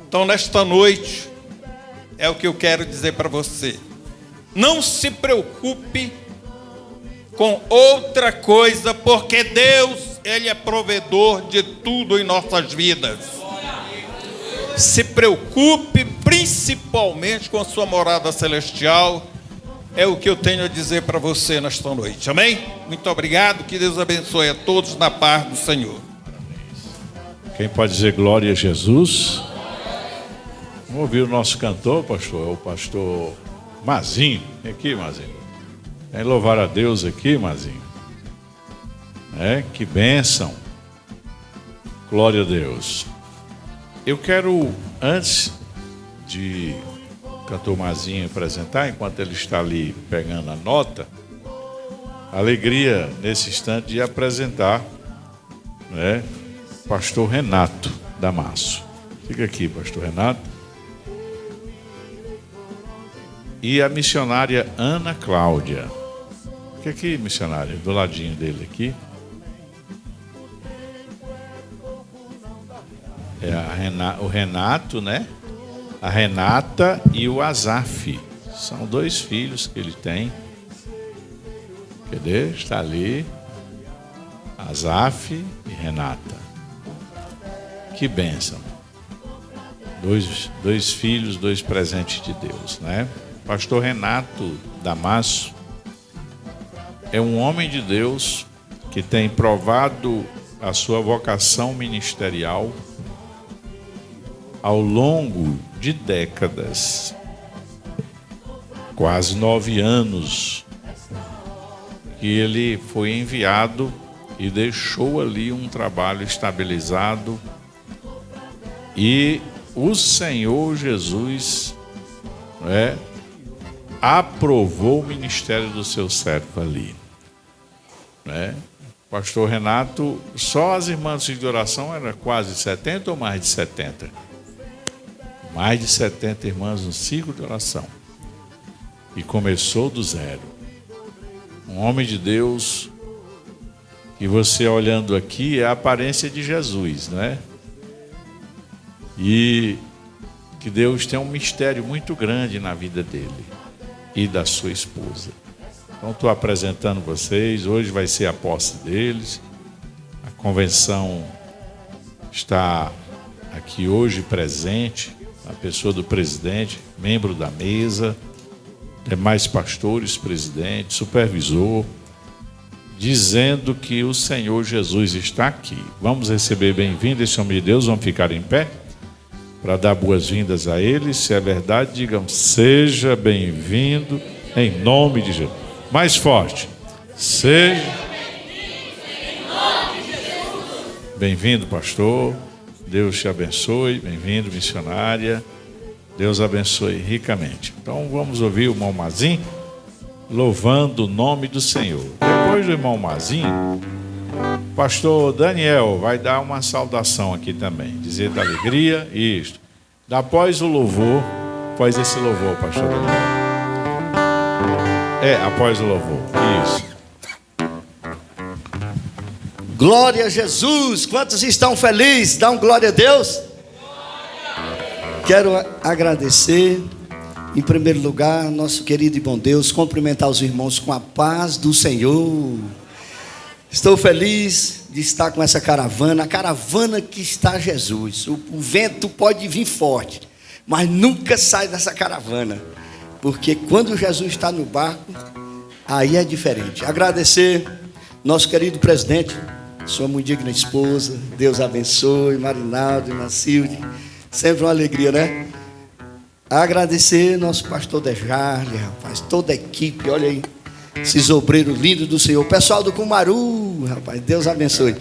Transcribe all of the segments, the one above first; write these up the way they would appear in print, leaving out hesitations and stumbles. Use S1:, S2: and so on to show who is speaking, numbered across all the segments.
S1: Então, nesta noite, é o que eu quero dizer para você. Não se preocupe com outra coisa, porque Deus, Ele é provedor de tudo em nossas vidas. Se preocupe principalmente com a sua morada celestial. É o que eu tenho a dizer para você nesta noite. Amém? Muito obrigado. Que Deus abençoe a todos na paz do Senhor.
S2: Quem pode dizer glória a Jesus? Vamos ouvir o nosso cantor, pastor. É o pastor Mazinho. Vem aqui, Mazinho. Vem louvar a Deus aqui, Mazinho. Que bênção. Glória a Deus. Eu quero, antes de o cantor Mazinho apresentar, enquanto ele está ali pegando a nota, alegria nesse instante de apresentar, pastor Renato Damasso. Fica aqui, pastor Renato. E a missionária Ana Cláudia. Fica aqui, missionária, do ladinho dele aqui. O Renato, a Renata e o Azaf. São 2 filhos que ele tem. Cadê? Está ali. Azaf e Renata. Que bênção. 2 filhos, 2 presentes de Deus, Pastor Renato Damasso é um homem de Deus que tem provado a sua vocação ministerial ao longo de décadas, quase 9 anos, que ele foi enviado e deixou ali um trabalho estabilizado, e o Senhor Jesus aprovou o ministério do seu servo ali. Pastor Renato, só as irmãs de oração eram quase 70 ou mais de 70? Mais de 70 irmãs no ciclo de oração. E começou do zero. Um homem de Deus, que você olhando aqui é a aparência de Jesus, E que Deus tem um mistério muito grande na vida dele e da sua esposa. Então estou apresentando vocês, hoje vai ser a posse deles. A convenção está aqui hoje presente, a pessoa do presidente, membro da mesa, demais pastores, presidente, supervisor, dizendo que o Senhor Jesus está aqui. Vamos receber bem-vindo esse homem de Deus, vamos ficar em pé para dar boas-vindas a ele. Se é verdade, digam: seja bem-vindo em nome de Jesus. Mais forte. Seja bem-vindo em nome de Jesus. Bem-vindo, pastor. Deus te abençoe. Bem-vindo, missionária. Deus abençoe ricamente. Então vamos ouvir o irmão Mazinho louvando o nome do Senhor. Depois do irmão Mazinho, o pastor Daniel vai dar uma saudação aqui também, dizer da alegria. Isto. Após o louvor, após esse louvor, pastor Daniel. Após o louvor. Isso.
S3: Glória a Jesus. Quantos estão felizes? Dão glória a Deus. Quero agradecer, em primeiro lugar, nosso querido e bom Deus, cumprimentar os irmãos com a paz do Senhor. Estou feliz de estar com essa caravana, a caravana que está Jesus. O vento pode vir forte, mas nunca sai dessa caravana, porque quando Jesus está no barco, aí é diferente. Agradecer nosso querido presidente, sua muito digna esposa, Deus abençoe, Marinaldo e Macilde, sempre uma alegria, Agradecer nosso pastor Dejarle, rapaz, toda a equipe, olha aí, esses obreiros lindos do Senhor, o pessoal do Cumaru, rapaz, Deus abençoe.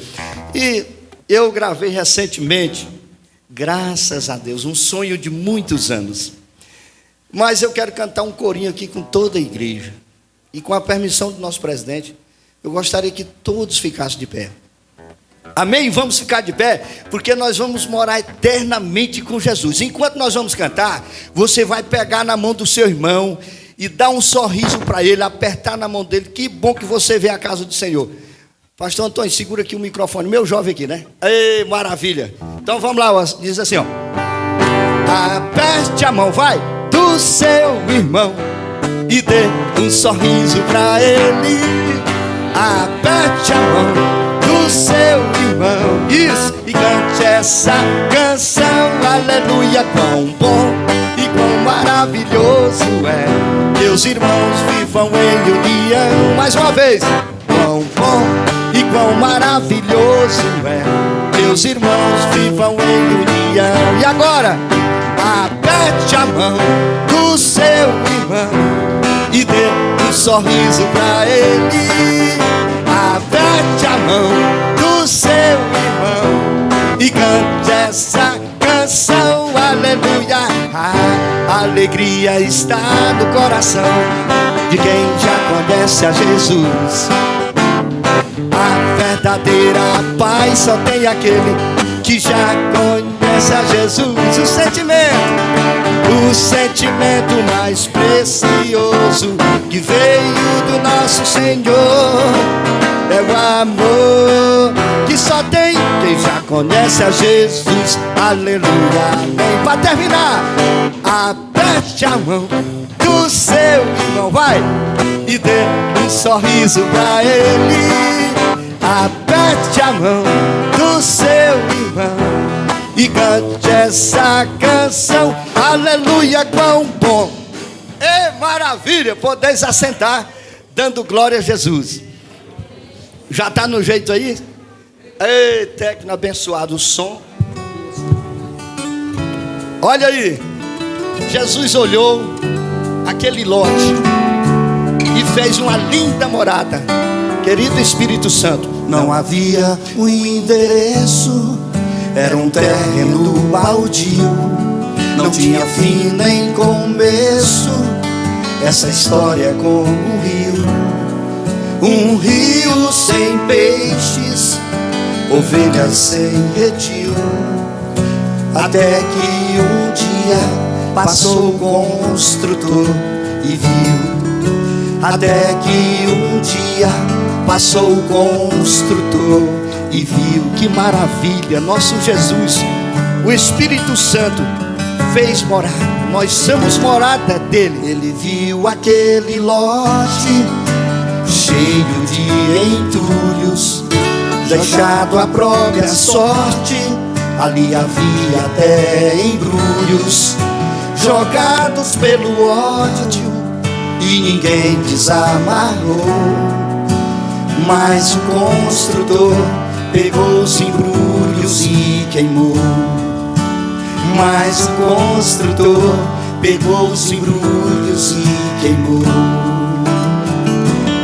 S3: E eu gravei recentemente, graças a Deus, um sonho de muitos anos. Mas eu quero cantar um corinho aqui com toda a igreja. E com a permissão do nosso presidente, eu gostaria que todos ficassem de pé. Amém? Vamos ficar de pé, porque nós vamos morar eternamente com Jesus. Enquanto nós vamos cantar, você vai pegar na mão do seu irmão e dar um sorriso para ele, apertar na mão dele. Que bom que você vem à casa do Senhor. Pastor Antônio, segura aqui o microfone, meu jovem aqui, Ei, maravilha. Então vamos lá, diz assim, Aperte a mão, vai, do seu irmão e dê um sorriso pra ele. Aperte a mão do seu irmão, isso, e cante essa canção. Aleluia, quão bom e quão maravilhoso é. Meus irmãos vivam em união. Mais uma vez, quão bom e quão maravilhoso é. Meus irmãos vivam em união. E agora, aperte a mão do seu irmão e dê um sorriso pra ele. Aperte a mão do seu irmão e cante essa canção. Aleluia, a alegria está no coração de quem já conhece a Jesus. A verdadeira paz só tem aquele que já conhece a Jesus. O sentimento mais precioso que veio do nosso Senhor é o amor que só tem quem já conhece a Jesus. Aleluia, amém. Para terminar, aperte a mão do seu irmão, vai, e dê um sorriso pra ele. Aperte a mão do seu irmão e cante essa canção. Aleluia, quão bom, maravilha, podeis assentar, dando glória a Jesus. Já está no jeito aí? Ei, técnico abençoado, o som. Olha aí, Jesus olhou aquele lote e fez uma linda morada. Querido Espírito Santo,
S4: não havia um endereço, era um terreno baldio, não tinha fim nem começo. Essa história é como um rio sem peixes, ovelhas sem redil. Até que um dia passou o construtor e viu. Até que um dia passou o construtor e viu.
S3: Que maravilha, nosso Jesus, o Espírito Santo fez morada. Nós somos morada dele.
S4: Ele viu aquele lote cheio de entulhos, deixado à própria sorte. Ali havia até embrulhos jogados pelo ódio e ninguém desamarrou. Mas o construtor pegou os embrulhos e queimou. Mas o construtor pegou os embrulhos e queimou.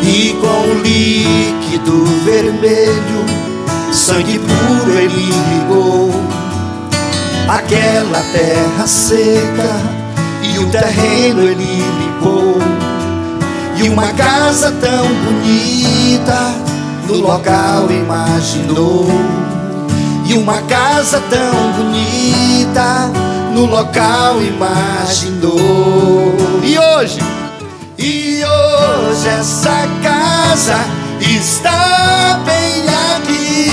S4: E com líquido vermelho, sangue puro ele ligou aquela terra seca, e o terreno ele limpou. E uma casa tão bonita no local imaginou. E uma casa tão bonita no local imaginou.
S3: E hoje
S4: essa casa está bem aqui,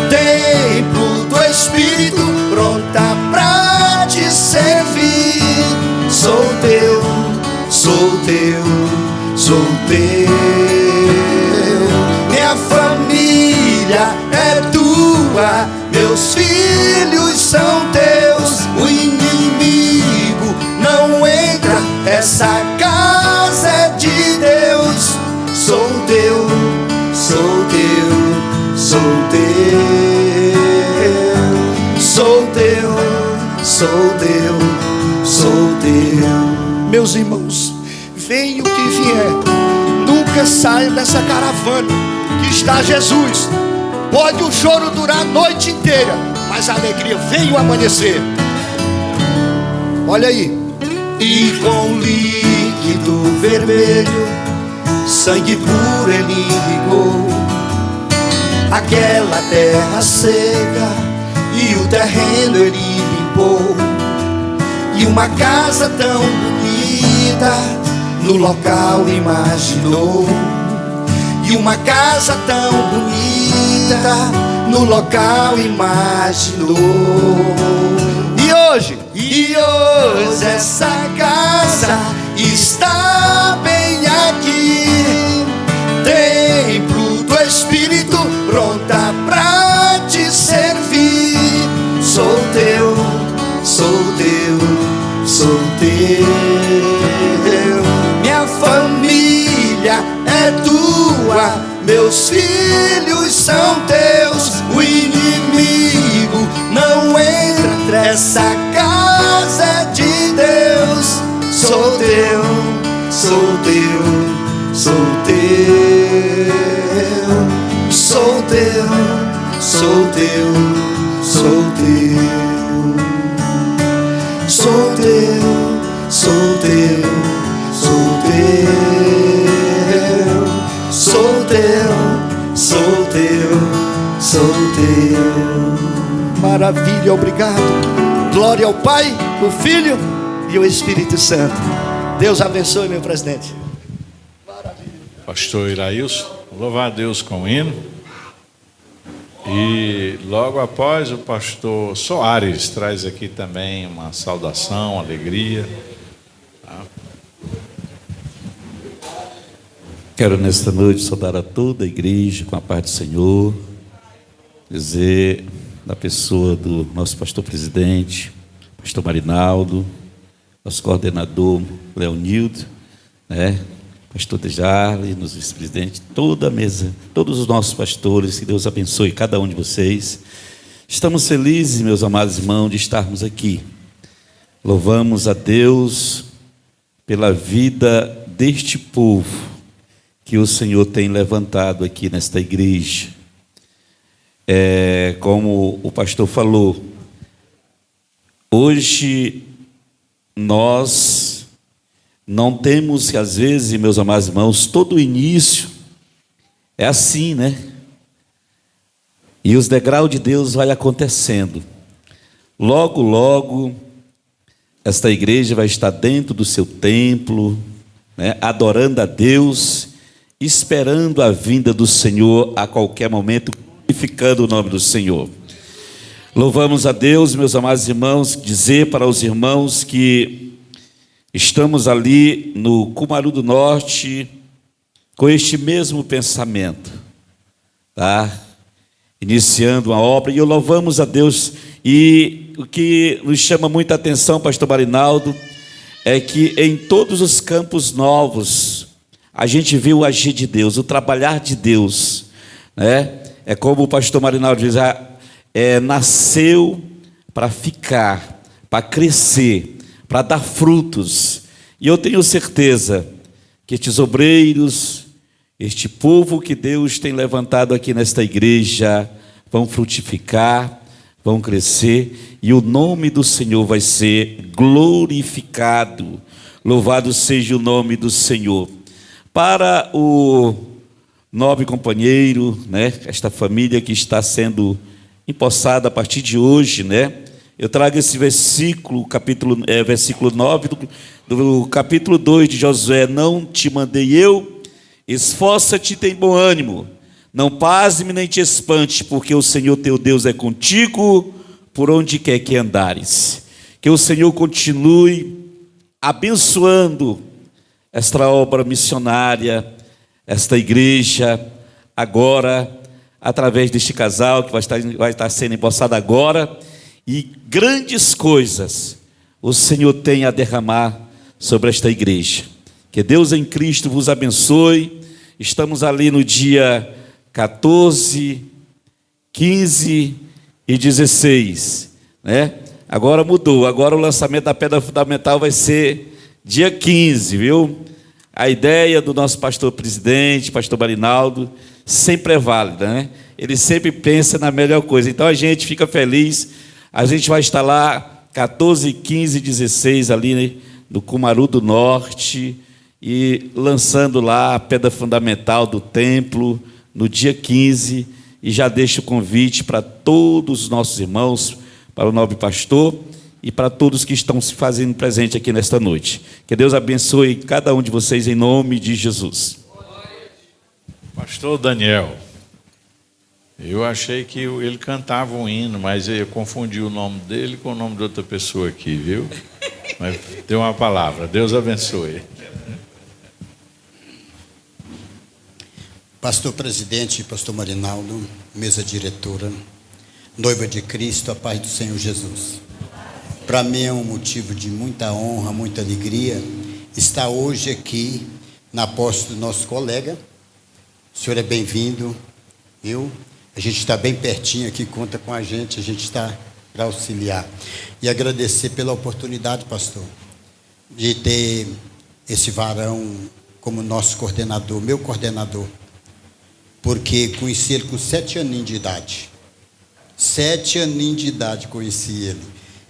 S4: templo do Espírito, pronta pra te servir. Sou teu, sou teu, sou teu. Minha família é tua, meus filhos são teus. O inimigo não entra, essa casa é de Deus. Sou teu, sou teu, sou teu. Sou teu, sou teu, sou teu.
S3: meus irmãos, venha o que vier, nunca saia dessa caravana que está Jesus. Pode o choro durar a noite inteira, mas a alegria vem o amanhecer. Olha aí.
S4: E com líquido vermelho, sangue puro ele irrigou aquela terra seca, e o terreno ele limpou. E uma casa tão bonita no local imaginou. E uma casa tão bonita no local imaginou.
S3: E hoje essa casa está bem aqui, templo do Espírito, pronta pra te servir. Sou teu, sou teu, sou teu. Minha família é tua, meus filhos são teus. O inimigo não entra nessa casa de Deus. Sou teu, sou teu, sou teu. Sou teu, sou teu, sou teu. Sou teu, sou teu, sou teu. Sou teu, sou teu, sou teu. Maravilha, obrigado. Glória ao Pai, ao Filho e ao Espírito Santo. Deus abençoe, meu presidente.
S2: Maravilha. Pastor Irailson, louvar a Deus com o hino. E logo após o pastor Soares traz aqui também uma saudação, uma alegria.
S5: Quero nesta noite saudar a toda a igreja com a paz do Senhor, dizer na pessoa do nosso pastor presidente, pastor Marinaldo, nosso coordenador Leonildo, pastor Dejarle, nosso vice-presidente, toda a mesa, todos os nossos pastores, que Deus abençoe cada um de vocês. Estamos felizes, meus amados irmãos, de estarmos aqui. Louvamos a Deus pela vida deste povo que o Senhor tem levantado aqui nesta igreja. Como o pastor falou, hoje nós não temos, às vezes, meus amados irmãos, todo o início é assim, né? E os degraus de Deus vai acontecendo. Logo, logo, esta igreja vai estar dentro do seu templo, adorando a Deus, esperando a vinda do Senhor a qualquer momento, glorificando o nome do Senhor. Louvamos a Deus, meus amados irmãos, dizer para os irmãos que estamos ali no Cumaru do Norte com este mesmo pensamento, tá? Iniciando uma obra, e louvamos a Deus. E o que nos chama muita atenção, pastor Marinaldo, é que em todos os campos novos a gente vê o agir de Deus, o trabalhar de Deus, né? É como o pastor Marinaldo diz, nasceu para ficar, para crescer, para dar frutos. E eu tenho certeza que estes obreiros, este povo que Deus tem levantado aqui nesta igreja, vão frutificar, vão crescer, e o nome do Senhor vai ser glorificado. Louvado seja o nome do Senhor. Para o nobre companheiro, esta família que está sendo empossada a partir de hoje, eu trago esse versículo, versículo 9 do capítulo 2 de Josué. Não te mandei eu? Esforça-te e tem bom ânimo, não pasme nem te espante, porque o Senhor teu Deus é contigo por onde quer que andares. Que o Senhor continue abençoando esta obra missionária, esta igreja, agora, através deste casal que vai estar sendo empossado agora, e grandes coisas o Senhor tem a derramar sobre esta igreja. Que Deus em Cristo vos abençoe. Estamos ali no dia 14, 15 e 16, Agora mudou, agora o lançamento da pedra fundamental vai ser dia 15, viu? A ideia do nosso pastor presidente, pastor Marinaldo, sempre é válida, Ele sempre pensa na melhor coisa. Então a gente fica feliz. A gente vai estar lá 14, 15 e 16 ali no Cumaru do Norte, e lançando lá a pedra fundamental do templo no dia 15. E já deixo o convite para todos os nossos irmãos, para o nobre pastor e para todos que estão se fazendo presente aqui nesta noite. Que Deus abençoe cada um de vocês em nome de Jesus.
S2: Pastor Daniel. Eu achei que ele cantava um hino, mas eu confundi o nome dele com o nome de outra pessoa aqui, viu? Mas deu uma palavra. Deus abençoe.
S6: Pastor presidente, pastor Marinaldo, mesa diretora, noiva de Cristo, a paz do Senhor Jesus. Para mim é um motivo de muita honra, muita alegria estar hoje aqui na posse do nosso colega. O senhor é bem-vindo, viu? A gente está bem pertinho aqui, conta com a gente está para auxiliar. E agradecer pela oportunidade, pastor, de ter esse varão como nosso coordenador, meu coordenador, porque conheci ele com 7 aninhos de idade. 7 aninhos de idade conheci ele.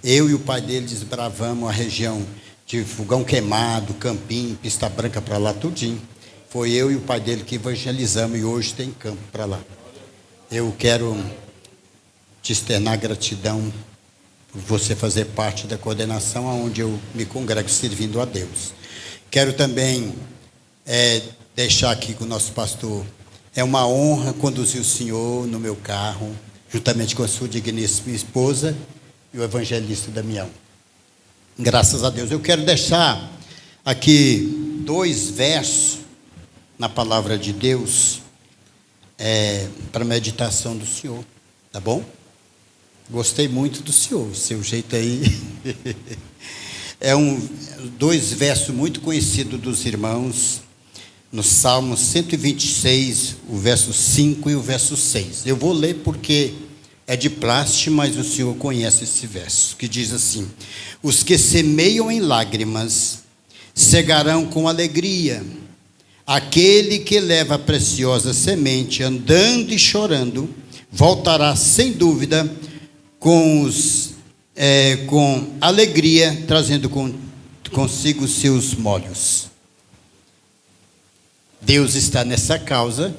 S6: Eu e o pai dele desbravamos a região de Fogão Queimado, Campinho, Pista Branca para lá, tudinho. Foi eu e o pai dele que evangelizamos e hoje tem campo para lá. Eu quero te externar gratidão por você fazer parte da coordenação onde eu me congrego servindo a Deus. Quero também deixar aqui com o nosso pastor, é uma honra conduzir o senhor no meu carro, juntamente com a sua digníssima esposa e o evangelista Damião. Graças a Deus. Eu quero deixar aqui 2 versos na palavra de Deus para a meditação do senhor, tá bom? Gostei muito do senhor, seu jeito aí. 2 versos muito conhecidos dos irmãos, no Salmo 126, o verso 5 e o verso 6. Eu vou ler porque é de praxe, mas o senhor conhece esse verso, que diz assim: os que semeiam em lágrimas cegarão com alegria. Aquele que leva a preciosa semente, andando e chorando, voltará sem dúvida com alegria, trazendo consigo seus molhos. Deus está nessa causa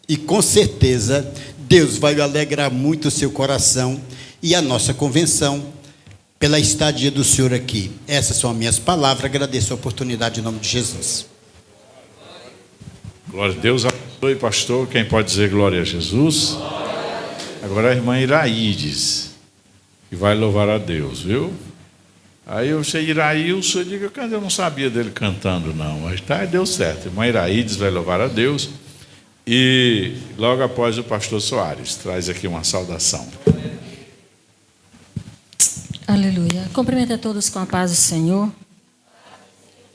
S6: e com certeza Deus vai alegrar muito o seu coração e a nossa convenção pela estadia do Senhor aqui. Essas são as minhas palavras. Agradeço a oportunidade em nome de Jesus.
S2: Glória a Deus. Abençoe, pastor. Quem pode dizer glória a Jesus? Agora a irmã Iraídes, que vai louvar a Deus, viu? Aí eu sei Iraílson, eu digo, eu não sabia dele cantando não, mas deu certo. A irmã Iraídes vai louvar a Deus. E logo após o pastor Soares, traz aqui uma saudação.
S7: Aleluia. Cumprimento a todos com a paz do Senhor.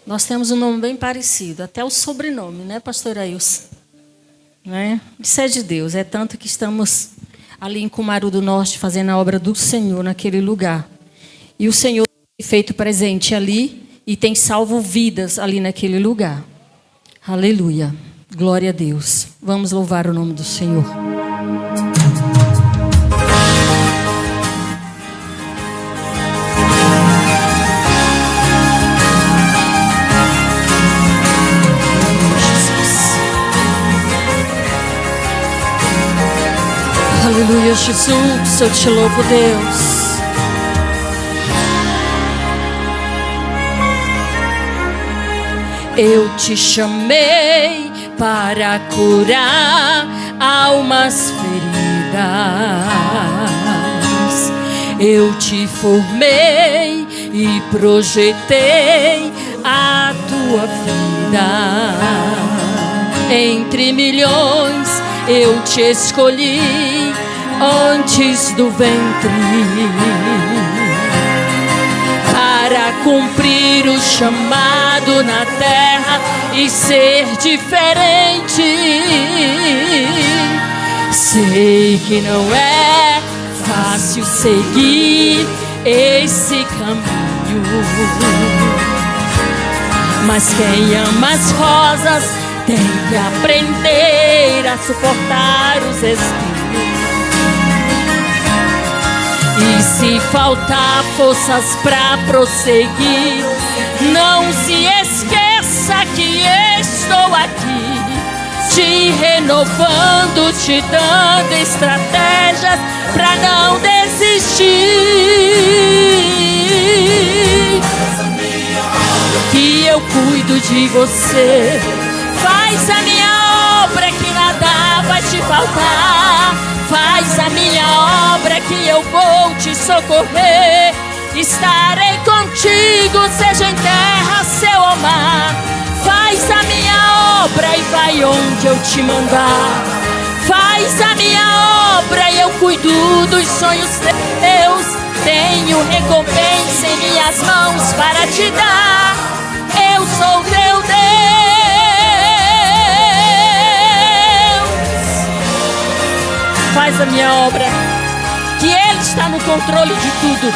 S7: Nós temos um nome bem parecido, até o sobrenome, né, pastor Ailson? Né? Isso é de Deus, é tanto que estamos ali em Cumaru do Norte fazendo a obra do Senhor naquele lugar. E o Senhor tem feito presente ali e tem salvo vidas ali naquele lugar. Aleluia. Glória a Deus. Vamos louvar o nome do Senhor. Aleluia, Jesus, eu te louvo, Deus. Eu te chamei para curar almas feridas. Eu te formei e projetei a tua vida. Entre milhões eu te escolhi antes do ventre, para cumprir o chamado na terra e ser diferente. Sei que não é fácil seguir esse caminho, mas quem ama as rosas tem que aprender a suportar os espinhos. E se faltar forças pra prosseguir, não se esqueça que estou aqui, te renovando, te dando estratégias pra não desistir. Que eu cuido de você, faz a minha obra que nada vai te faltar. Faz a minha obra que eu vou te socorrer. Estarei contigo, seja em terra, céu ou mar. Faz a minha obra e vai onde eu te mandar. Faz a minha obra e eu cuido dos sonhos teus. Tenho recompensa em minhas mãos para te dar. Eu sou teu Deus. Faz a minha obra, que Ele está no controle de tudo.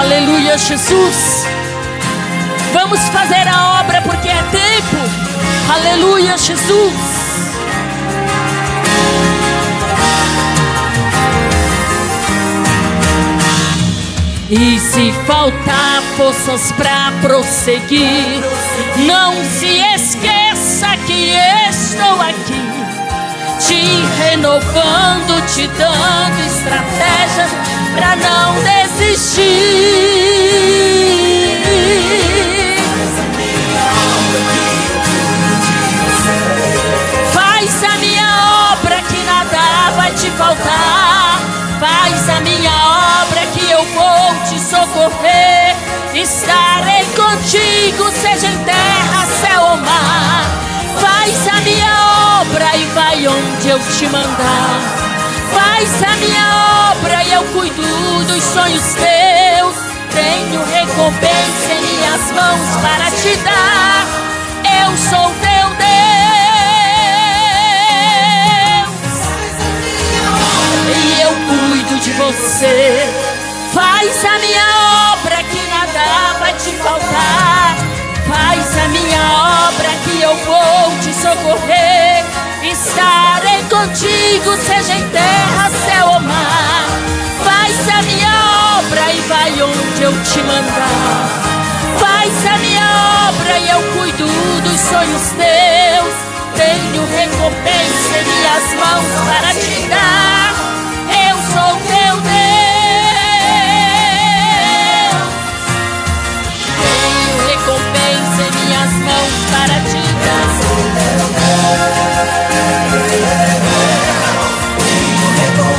S7: Aleluia, Jesus. Vamos fazer a obra porque é tempo. Aleluia, Jesus. E se faltar forças pra prosseguir, não se esqueça que estou aqui, te renovando, te dando estratégias pra não desistir. Faz a minha obra que nada vai te faltar. Faz a minha obra que eu vou te socorrer. Estarei contigo, seja em terra, céu ou mar. Faz a minha obra e vai onde eu te mandar. Faz a minha obra e eu cuido dos sonhos teus. Tenho recompensa em minhas mãos para te dar. Eu sou teu Deus. E eu cuido de você. Faz a minha obra que nada vai te faltar. Faz a minha obra que eu vou te socorrer. Estarei contigo, seja em terra, céu ou mar. Faz a minha obra e vai onde eu te mandar. Faz a minha obra e eu cuido dos sonhos teus. Tenho recompensa em minhas mãos para te dar. Eu sou teu Deus. Tenho recompensa em minhas mãos para te dar.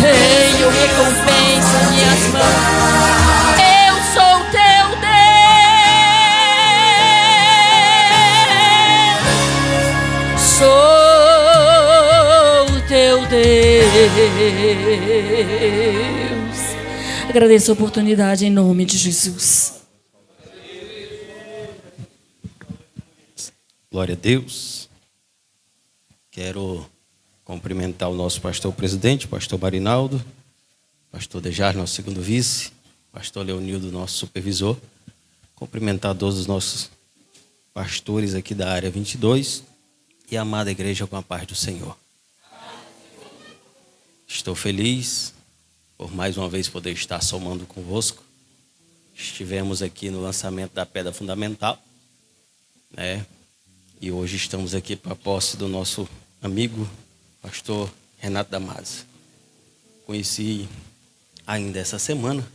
S7: Tenho recompensa em minhas mãos. Eu sou teu Deus. Sou teu Deus. Agradeço a oportunidade em nome de Jesus.
S8: Glória a Deus. Quero cumprimentar o nosso pastor presidente, pastor Marinaldo, pastor Dejar, nosso segundo vice, pastor Leonildo, nosso supervisor. Cumprimentar todos os nossos pastores aqui da área 22 e a amada igreja com a paz do Senhor. Estou feliz por mais uma vez poder estar somando convosco. Estivemos aqui no lançamento da pedra fundamental, né? E hoje estamos aqui para a posse do nosso amigo, pastor Renato Damasio. Conheci ainda essa semana,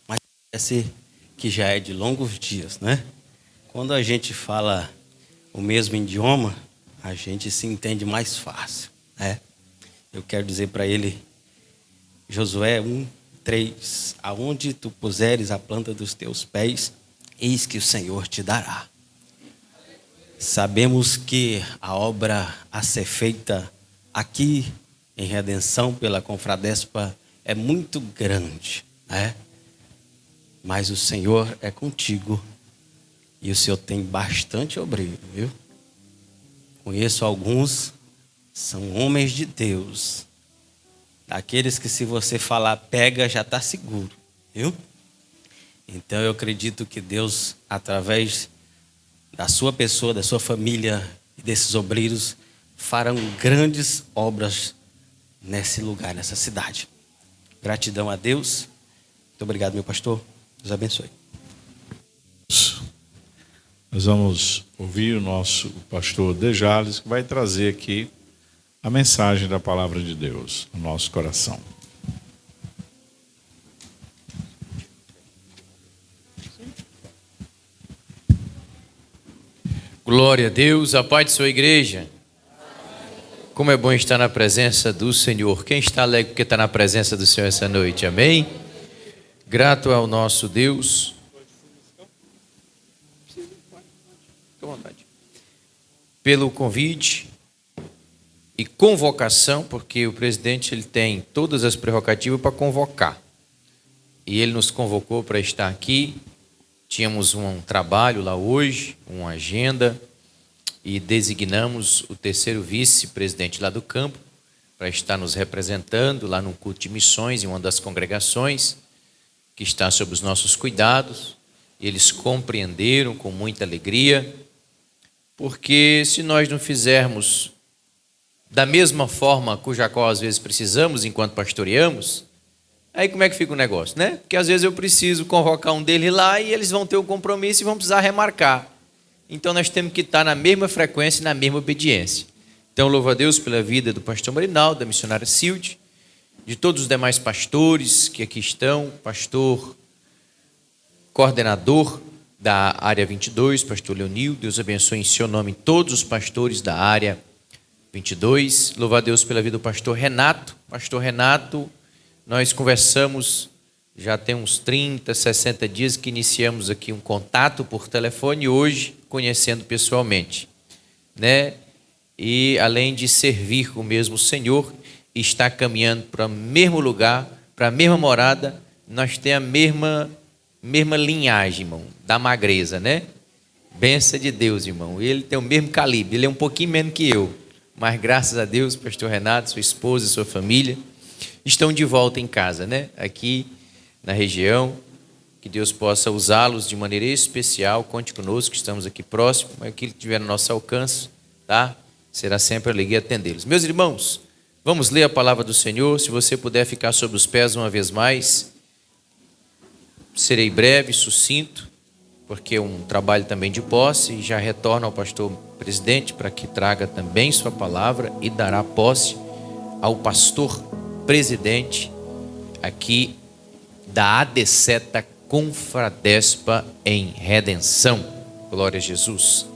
S8: mas parece que já é de longos dias, né? Quando a gente fala o mesmo idioma, a gente se entende mais fácil, né? Eu quero dizer para ele, Josué 1:3, aonde tu puseres a planta dos teus pés, eis que o Senhor te dará. Sabemos que a obra a ser feita aqui em Redenção pela Confradespa é muito grande, né? Mas o Senhor é contigo e o Senhor tem bastante obreiro, viu? Conheço alguns, são homens de Deus, daqueles que se você falar pega já está seguro, viu? Então eu acredito que Deus, através da sua pessoa, da sua família e desses obreiros, farão grandes obras nesse lugar, nessa cidade. Gratidão a Deus. Muito obrigado, meu pastor. Deus abençoe.
S2: Nós vamos ouvir o nosso pastor Dejales, que vai trazer aqui a mensagem da palavra de Deus no nosso coração.
S9: Glória a Deus, a paz de sua igreja. Como é bom estar na presença do Senhor. Quem está alegre porque está na presença do Senhor essa noite? Amém? Grato ao nosso Deus. Fique à vontade. Pelo convite e convocação, porque o presidente ele tem todas as prerrogativas para convocar. E ele nos convocou para estar aqui. Tínhamos um trabalho lá hoje, uma agenda, e designamos o terceiro vice-presidente lá do campo para estar nos representando lá no culto de missões, em uma das congregações que está sob os nossos cuidados. Eles compreenderam com muita alegria, porque se nós não fizermos da mesma forma cuja qual às vezes precisamos enquanto pastoreamos, aí como é que fica o negócio, né? Porque às vezes eu preciso convocar um deles lá e eles vão ter um compromisso e vão precisar remarcar. Então nós temos que estar na mesma frequência e na mesma obediência. Então louvo a Deus pela vida do pastor Marinaldo, da missionária Silde, de todos os demais pastores que aqui estão, pastor coordenador da área 22, pastor Leonil, Deus abençoe em seu nome todos os pastores da área 22. Louvo a Deus pela vida do pastor Renato. Pastor Renato, nós conversamos já tem uns 30, 60 dias que iniciamos aqui um contato por telefone e hoje conhecendo pessoalmente, né? E além de servir o mesmo Senhor, está caminhando para o mesmo lugar, para a mesma morada, nós temos a mesma linhagem, irmão, da magreza, né? Benção de Deus, irmão. Ele tem o mesmo calibre, ele é um pouquinho menos que eu, mas graças a Deus, pastor Renato, sua esposa, sua família estão de volta em casa, né? Aqui na região, que Deus possa usá-los de maneira especial. Conte conosco, que estamos aqui próximo, mas aquilo que tiver no nosso alcance, tá? Será sempre alegria atendê-los. Meus irmãos, vamos ler a palavra do Senhor. Se você puder ficar sobre os pés uma vez mais, serei breve, sucinto, porque é um trabalho também de posse, e já retorno ao pastor presidente para que traga também sua palavra e dará posse ao pastor presidente aqui da AD-CETA Confradespa em Redenção. Glória a Jesus.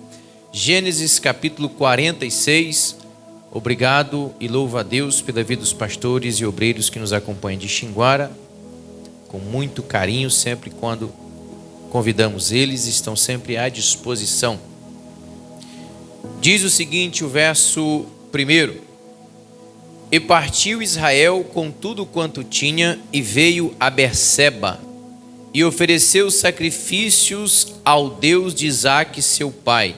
S9: Gênesis capítulo 46. Obrigado e louvo a Deus pela vida dos pastores e obreiros que nos acompanham de Xinguara. Com muito carinho, sempre quando convidamos eles, estão sempre à disposição. Diz o seguinte, o verso 1: E partiu Israel com tudo quanto tinha e veio a Berseba e ofereceu sacrifícios ao Deus de Isaque seu pai.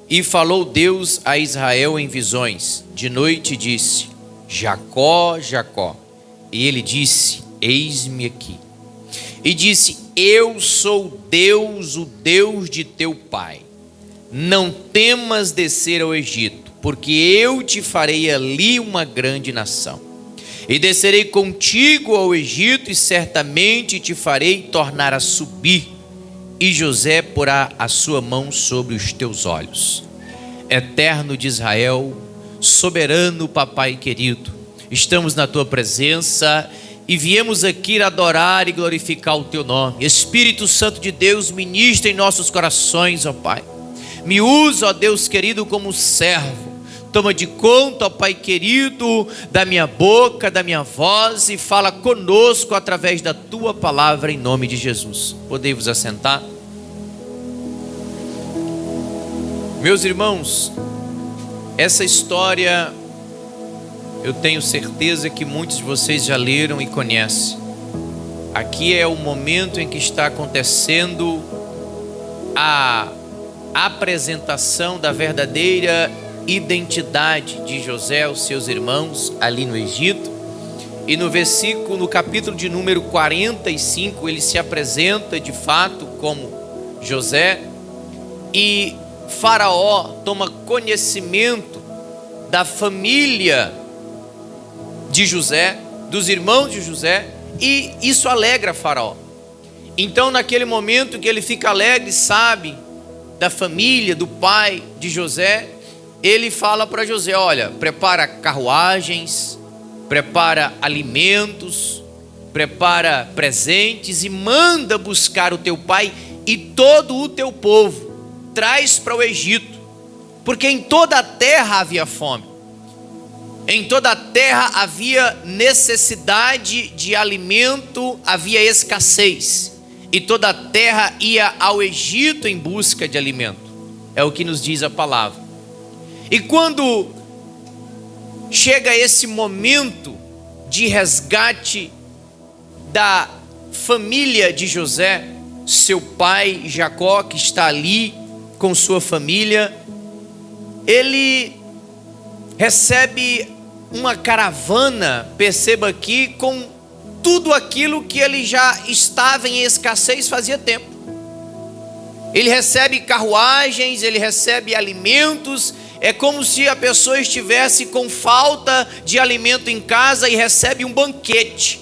S9: E falou Deus a Israel em visões. De noite disse: Jacó, Jacó. E ele disse: Eis-me aqui. E disse: Eu sou Deus, o Deus de teu pai. Não temas descer ao Egito, porque eu te farei ali uma grande nação. E descerei contigo ao Egito, e certamente te farei tornar a subir, e José porá a sua mão sobre os teus olhos. Eterno de Israel, soberano papai querido, estamos na tua presença e viemos aqui adorar e glorificar o teu nome. Espírito Santo de Deus, ministra em nossos corações, ó Pai. Me usa, ó Deus querido, como servo. Toma de conta, ó Pai querido, da minha boca, da minha voz, e fala conosco através da tua palavra, em nome de Jesus. Podem vos assentar? Meus irmãos, essa história eu tenho certeza que muitos de vocês já leram e conhecem. Aqui é o momento em que está acontecendo a apresentação da verdadeira identidade de José aos seus irmãos ali no Egito. E no capítulo de número 45, ele se apresenta de fato como José, e Faraó toma conhecimento da família de José, dos irmãos de José, e isso alegra Faraó. Então, naquele momento que ele fica alegre, sabe da família, do pai de José, ele fala para José: olha, prepara carruagens, prepara alimentos, prepara presentes e manda buscar o teu pai e todo o teu povo, traz para o Egito, porque em toda a terra havia fome. Em toda a terra havia necessidade de alimento, havia escassez. E toda a terra ia ao Egito em busca de alimento. É o que nos diz a palavra. E quando chega esse momento de resgate da família de José, seu pai Jacó, que está ali com sua família, ele recebe uma caravana, perceba aqui, com tudo aquilo que ele já estava em escassez fazia tempo. Ele recebe carruagens, ele recebe alimentos. É como se a pessoa estivesse com falta de alimento em casa e recebe um banquete.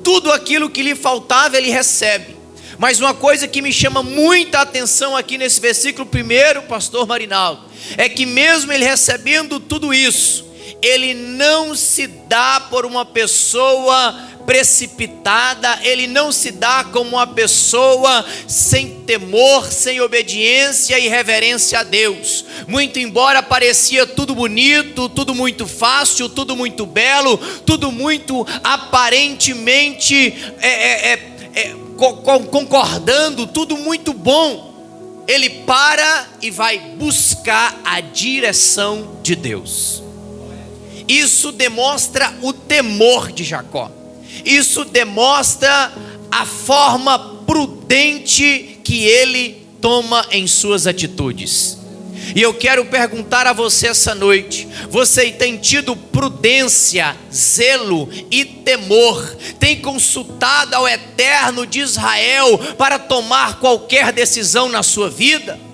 S9: Tudo aquilo que lhe faltava ele recebe. Mas uma coisa que me chama muita atenção aqui nesse versículo primeiro, pastor Marinaldo, é que mesmo ele recebendo tudo isso, ele não se dá por uma pessoa precipitada, ele não se dá como uma pessoa sem temor, sem obediência e reverência a Deus. Muito embora parecia tudo bonito, tudo muito fácil, tudo muito belo, tudo muito aparentemente concordando, tudo muito bom, ele para e vai buscar a direção de Deus. Isso demonstra o temor de Jacó. Isso demonstra a forma prudente que ele toma em suas atitudes. E eu quero perguntar a você essa noite: você tem tido prudência, zelo e temor? Tem consultado ao Eterno de Israel para tomar qualquer decisão na sua vida?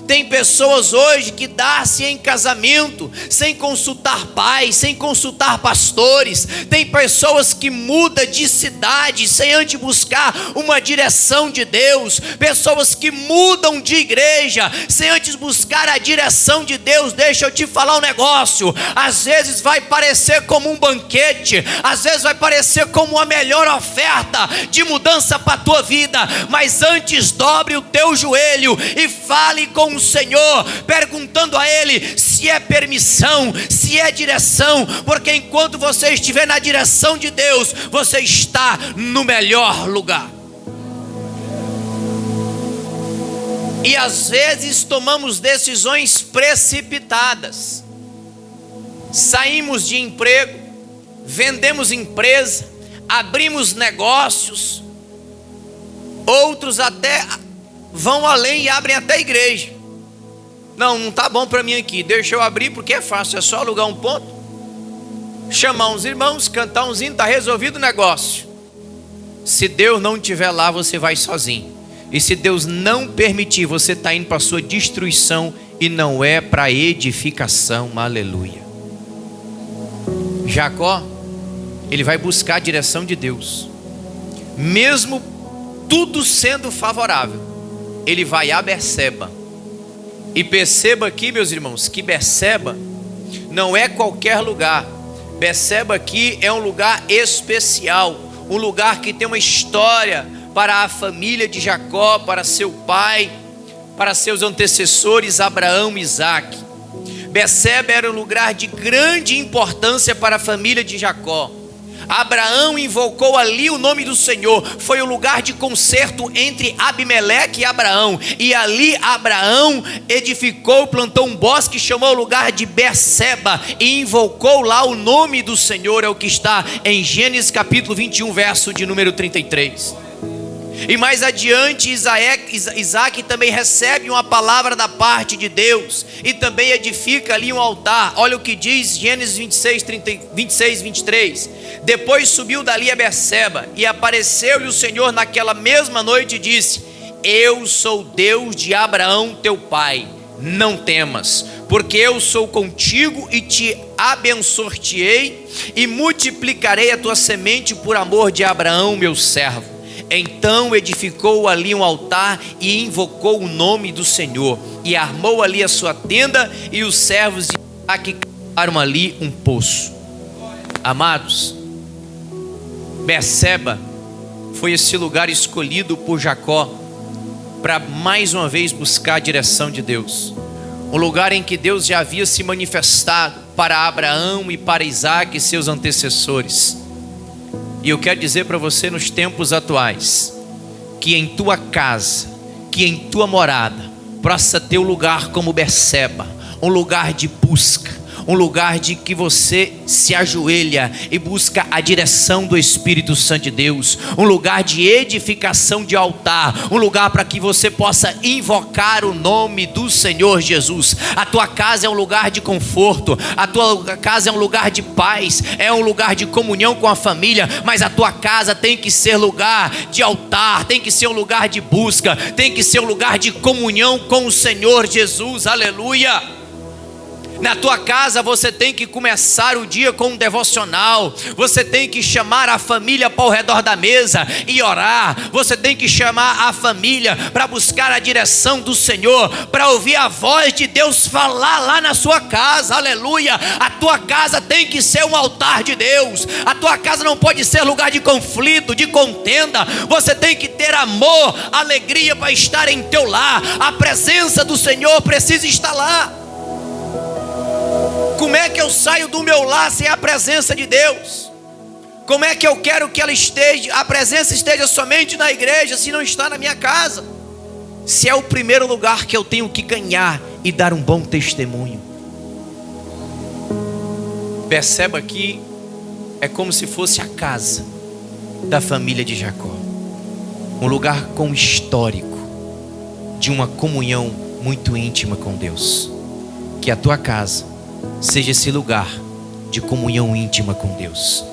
S9: Tem pessoas hoje que dão-se em casamento sem consultar pais, sem consultar pastores. Tem pessoas que mudam de cidade sem antes buscar uma direção de Deus. Pessoas que mudam de igreja sem antes buscar a direção de Deus. Deixa eu te falar um negócio. Às vezes vai parecer como um banquete, às vezes vai parecer como a melhor oferta de mudança para a tua vida. Mas antes dobre o teu joelho e fale com o Senhor, perguntando a Ele se é permissão, se é direção, porque enquanto você estiver na direção de Deus, você está no melhor lugar. E às vezes tomamos decisões precipitadas, saímos de emprego, vendemos empresa, abrimos negócios, outros até vão além e abrem até igreja. Não está bom para mim aqui, deixa eu abrir porque é fácil, é só alugar um ponto, chamar uns irmãos, cantar uns hinos, está resolvido o negócio. Se Deus não estiver lá, você vai sozinho. E se Deus não permitir, você está indo para a sua destruição e não é para edificação. Aleluia. Jacó, ele vai buscar a direção de Deus, mesmo tudo sendo favorável. Ele vai a Berseba. E perceba aqui, meus irmãos, que Berseba não é qualquer lugar. Berseba aqui é um lugar especial, um lugar que tem uma história para a família de Jacó, para seu pai, para seus antecessores Abraão e Isaque. Berseba era um lugar de grande importância para a família de Jacó. Abraão invocou ali o nome do Senhor. Foi o lugar de concerto entre Abimeleque e Abraão. E ali Abraão edificou, plantou um bosque, chamou o lugar de Berseba e invocou lá o nome do Senhor. É o que está em Gênesis capítulo 21, verso de número 33. E mais adiante Isaque também recebe uma palavra da parte de Deus e também edifica ali um altar. Olha o que diz Gênesis 26, 23. Depois subiu dali a Berseba e apareceu-lhe o Senhor naquela mesma noite e disse: eu sou Deus de Abraão teu pai, não temas, porque eu sou contigo e te abençoar-te-ei e multiplicarei a tua semente por amor de Abraão meu servo. Então edificou ali um altar e invocou o nome do Senhor, e armou ali a sua tenda, e os servos de Isaque cavaram ali um poço. Amados, Berseba foi esse lugar escolhido por Jacó para mais uma vez buscar a direção de Deus. Um lugar em que Deus já havia se manifestado para Abraão e para Isaac e seus antecessores. E eu quero dizer para você nos tempos atuais, que em tua casa, que em tua morada, possa ter um lugar como Berseba, um lugar de busca, um lugar de que você se ajoelha e busca a direção do Espírito Santo de Deus, um lugar de edificação de altar, um lugar para que você possa invocar o nome do Senhor Jesus. A tua casa é um lugar de conforto, a tua casa é um lugar de paz, é um lugar de comunhão com a família, mas a tua casa tem que ser lugar de altar, tem que ser um lugar de busca, tem que ser um lugar de comunhão com o Senhor Jesus, aleluia. Na tua casa você tem que começar o dia com um devocional, você tem que chamar a família para o redor da mesa e orar, você tem que chamar a família para buscar a direção do Senhor, para ouvir a voz de Deus falar lá na sua casa, aleluia. A tua casa tem que ser um altar de Deus, a tua casa não pode ser lugar de conflito, de contenda. Você tem que ter amor, alegria para estar em teu lar, a presença do Senhor precisa estar lá. Como é que eu saio do meu lar sem a presença de Deus? Como é que eu quero que ela esteja, a presença esteja somente na igreja, se não está na minha casa? Se é o primeiro lugar que eu tenho que ganhar e dar um bom testemunho. Perceba aqui, é como se fosse a casa da família de Jacó. Um lugar com histórico de uma comunhão muito íntima com Deus. Que a tua casa seja esse lugar de comunhão íntima com Deus.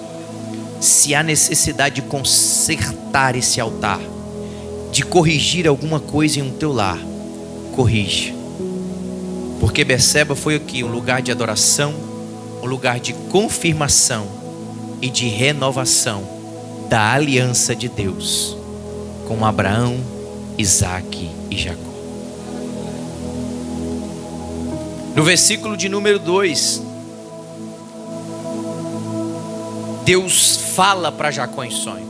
S9: Se há necessidade de consertar esse altar, de corrigir alguma coisa em um teu lar, corrija. Porque Berseba foi aqui um lugar de adoração, um lugar de confirmação e de renovação da aliança de Deus com Abraão, Isaque e Jacó. No versículo de número 2, Deus fala para Jacó em sonho: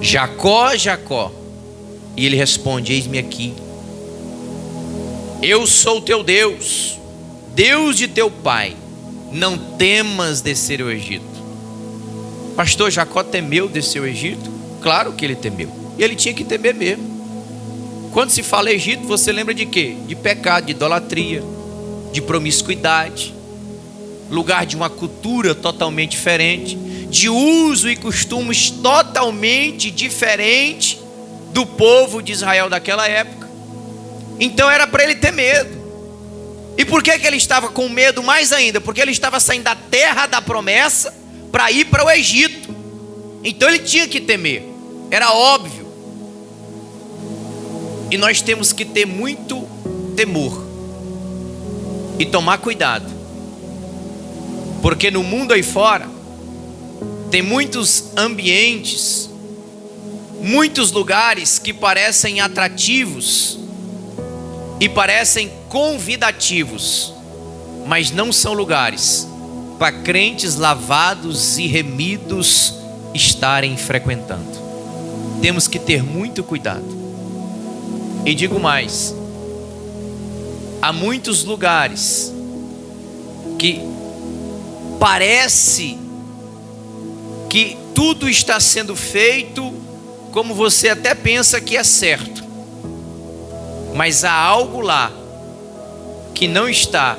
S9: Jacó, Jacó. E ele responde: eis-me aqui. Eu sou teu Deus, Deus de teu pai. Não temas descer ao Egito. Pastor, Jacó temeu descer ao Egito? Claro que ele temeu. E ele tinha que temer mesmo. Quando se fala Egito, você lembra de quê? De pecado, de idolatria, de promiscuidade, lugar de uma cultura totalmente diferente, de uso e costumes totalmente diferente do povo de Israel daquela época. Então era para ele ter medo. E por que ele estava com medo mais ainda? Porque ele estava saindo da terra da promessa para ir para o Egito. Então ele tinha que temer, era óbvio. E nós temos que ter muito temor e tomar cuidado, porque no mundo aí fora tem muitos ambientes, muitos lugares que parecem atrativos e parecem convidativos, mas não são lugares para crentes lavados e remidos estarem frequentando. Temos que ter muito cuidado. E digo mais, há muitos lugares que parece que tudo está sendo feito como você até pensa que é certo, mas há algo lá que não está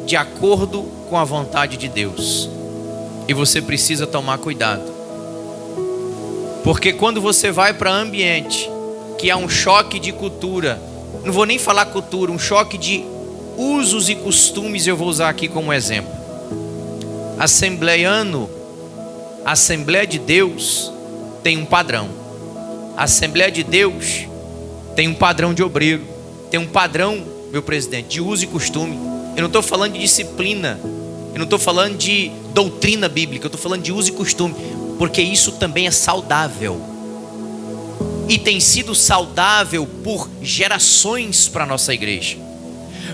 S9: de acordo com a vontade de Deus, e você precisa tomar cuidado, porque quando você vai para ambiente que há um choque de cultura, não vou nem falar cultura, um choque de usos e costumes, eu vou usar aqui como exemplo. Assembleiano, a Assembleia de Deus tem um padrão. A Assembleia de Deus tem um padrão de obreiro, tem um padrão, meu presidente, de uso e costume. Eu não estou falando de disciplina, eu não estou falando de doutrina bíblica, eu estou falando de uso e costume, porque isso também é saudável. E tem sido saudável por gerações para a nossa igreja.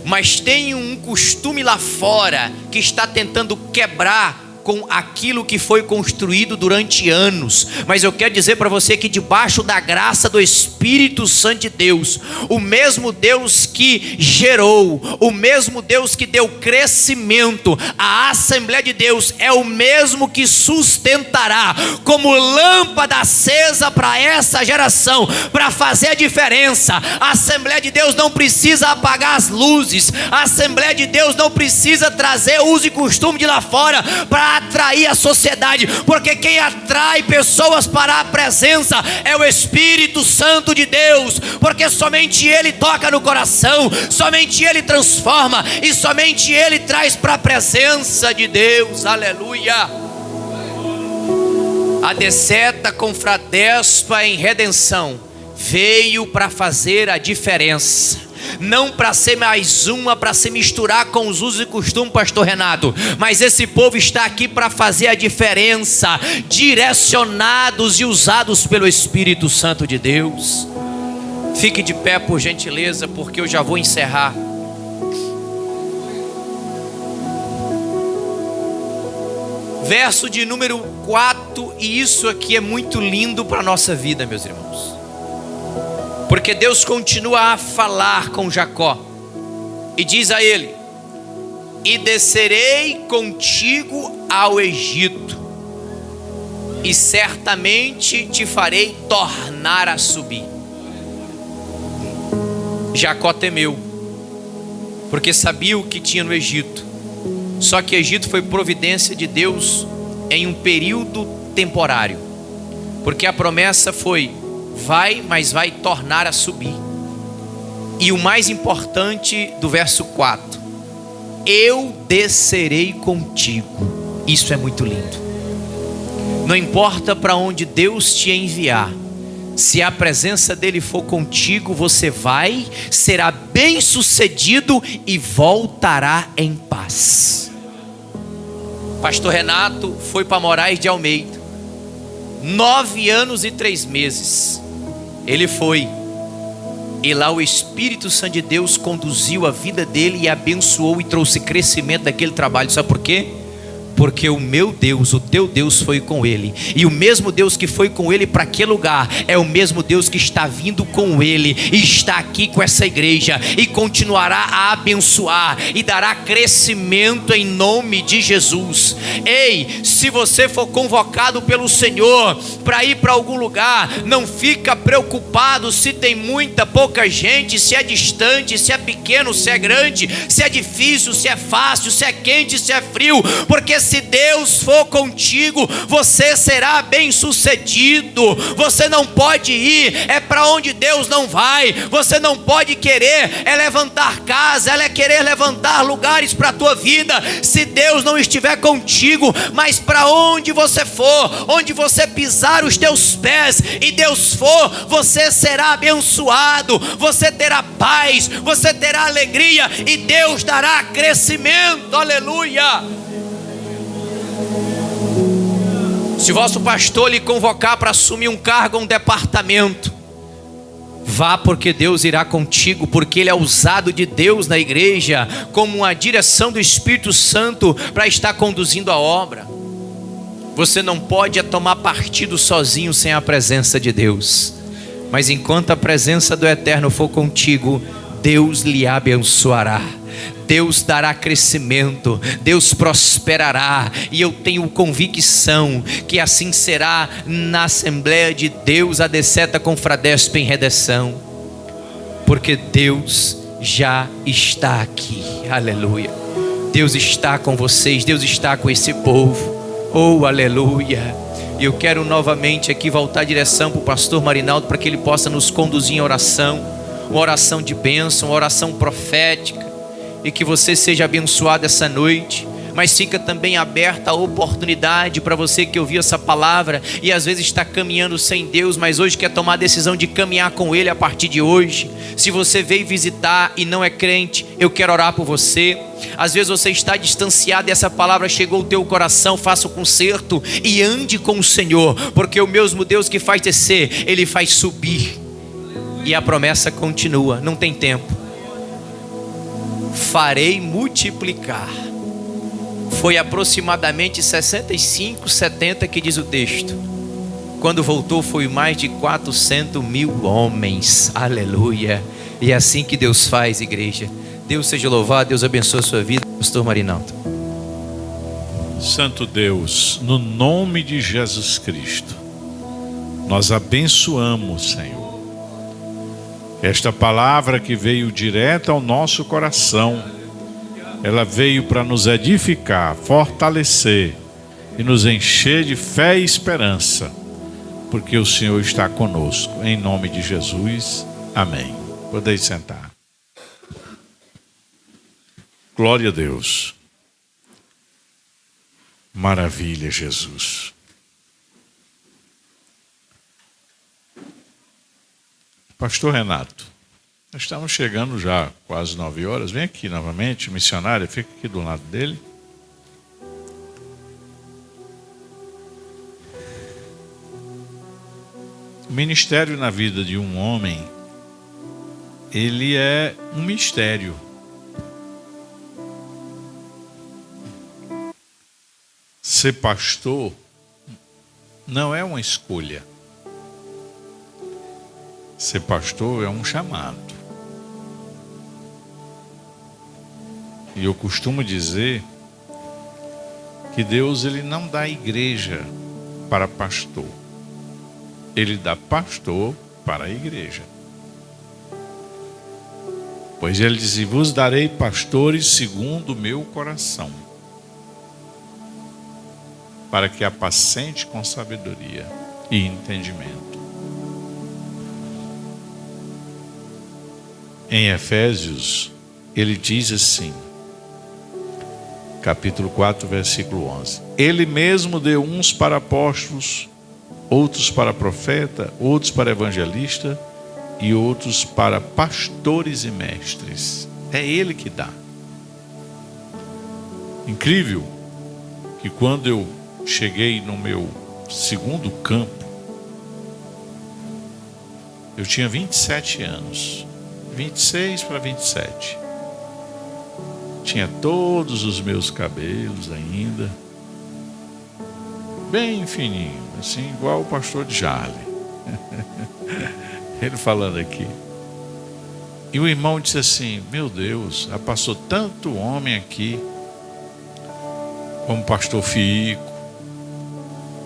S9: Mas tem um costume lá fora que está tentando quebrar com aquilo que foi construído durante anos. Mas eu quero dizer para você que debaixo da graça do Espírito Espírito Santo de Deus, o mesmo Deus que gerou, o mesmo Deus que deu crescimento à Assembleia de Deus, é o mesmo que sustentará como lâmpada acesa para essa geração, para fazer a diferença. A Assembleia de Deus não precisa apagar as luzes, a Assembleia de Deus não precisa trazer uso e costume de lá fora para atrair a sociedade, porque quem atrai pessoas para a presença é o Espírito Santo de Deus, porque somente Ele toca no coração, somente Ele transforma e somente Ele traz para a presença de Deus. Aleluia. A Deceta Confradespa em Redenção veio para fazer a diferença, não para ser mais uma, para se misturar com os usos e costumes, pastor Renato, mas esse povo está aqui para fazer a diferença, direcionados e usados pelo Espírito Santo de Deus. Fique de pé, por gentileza, porque eu já vou encerrar. Verso de número 4, e isso aqui é muito lindo para a nossa vida, meus irmãos, porque Deus continua a falar com Jacó e diz a ele: e descerei contigo ao Egito, e certamente te farei tornar a subir. Jacó temeu, porque sabia o que tinha no Egito. Só que Egito foi providência de Deus em um período temporário, porque a promessa foi: vai, mas vai tornar a subir. E o mais importante do verso 4: eu descerei contigo. Isso é muito lindo. Não importa para onde Deus te enviar, se a presença dele for contigo, você vai, será bem sucedido e voltará em paz. Pastor Renato foi para Moraes de Almeida, 9 anos e 3 meses. Ele foi, e lá o Espírito Santo de Deus conduziu a vida dele e abençoou e trouxe crescimento daquele trabalho. Sabe por quê? Porque o meu Deus, o teu Deus foi com ele, e o mesmo Deus que foi com ele para aquele lugar é o mesmo Deus que está vindo com ele e está aqui com essa igreja e continuará a abençoar e dará crescimento em nome de Jesus. Ei, se você for convocado pelo Senhor para ir para algum lugar, não fica preocupado se tem muita, pouca gente, se é distante, se é pequeno, se é grande, se é difícil, se é fácil, se é quente, se é frio, porque se Deus for contigo, você será bem sucedido. Você não pode ir para onde Deus não vai. Você não pode querer levantar casa, querer levantar lugares para a tua vida, se Deus não estiver contigo. Mas para onde você for, onde você pisar os teus pés e Deus for, você será abençoado, você terá paz, você terá alegria e Deus dará crescimento. Aleluia. Se o vosso pastor lhe convocar para assumir um cargo, um departamento, vá, porque Deus irá contigo, porque ele é usado de Deus na igreja como uma direção do Espírito Santo para estar conduzindo a obra. Você não pode tomar partido sozinho sem a presença de Deus, mas enquanto a presença do Eterno for contigo, Deus lhe abençoará, Deus dará crescimento, Deus prosperará, e eu tenho convicção que assim será na Assembleia de Deus, a Deceta Confradespa em Redenção, porque Deus já está aqui. Aleluia. Deus está com vocês, Deus está com esse povo. Oh, aleluia. E eu quero novamente aqui voltar a direção para o pastor Marinaldo, para que ele possa nos conduzir em oração, uma oração de bênção, uma oração profética, e que você seja abençoado essa noite. Mas fica também aberta a oportunidade para você que ouviu essa palavra e às vezes está caminhando sem Deus, mas hoje quer tomar a decisão de caminhar com Ele a partir de hoje. Se você veio visitar e não é crente, eu quero orar por você. Às vezes você está distanciado e essa palavra chegou ao teu coração. Faça o conserto e ande com o Senhor, porque o mesmo Deus que faz descer, Ele faz subir, e a promessa continua, não tem tempo. Farei multiplicar. Foi aproximadamente 65, 70 que diz o texto. Quando voltou foi mais de 400 mil homens. Aleluia. E é assim que Deus faz, igreja. Deus seja louvado, Deus abençoe a sua vida, pastor Marinaldo.
S2: Santo Deus, no nome de Jesus Cristo, nós abençoamos, Senhor, esta palavra que veio direto ao nosso coração. Ela veio para nos edificar, fortalecer e nos encher de fé e esperança, porque o Senhor está conosco. Em nome de Jesus, amém. Podeis sentar. Glória a Deus. Maravilha, Jesus. Pastor Renato, nós estamos chegando já quase 9 horas. Vem aqui novamente, missionário, fica aqui do lado dele. O ministério na vida de um homem, ele é um mistério. Ser pastor não é uma escolha. Ser pastor é um chamado. E eu costumo dizer que Deus, ele não dá igreja para pastor. Ele dá pastor para a igreja. Pois ele diz: vos darei pastores segundo o meu coração, para que apacente com sabedoria e entendimento. Em Efésios, ele diz assim, capítulo 4, versículo 11: Ele mesmo deu uns para apóstolos, outros para profeta, outros para evangelista e outros para pastores e mestres. É Ele que dá. Incrível que quando eu cheguei no meu segundo campo, eu tinha 27 anos, 26 para 27. Tinha todos os meus cabelos ainda, bem fininho, assim, igual o pastor de Jarle. Ele falando aqui. E o irmão disse assim: meu Deus, já passou tanto homem aqui, como pastor Fico,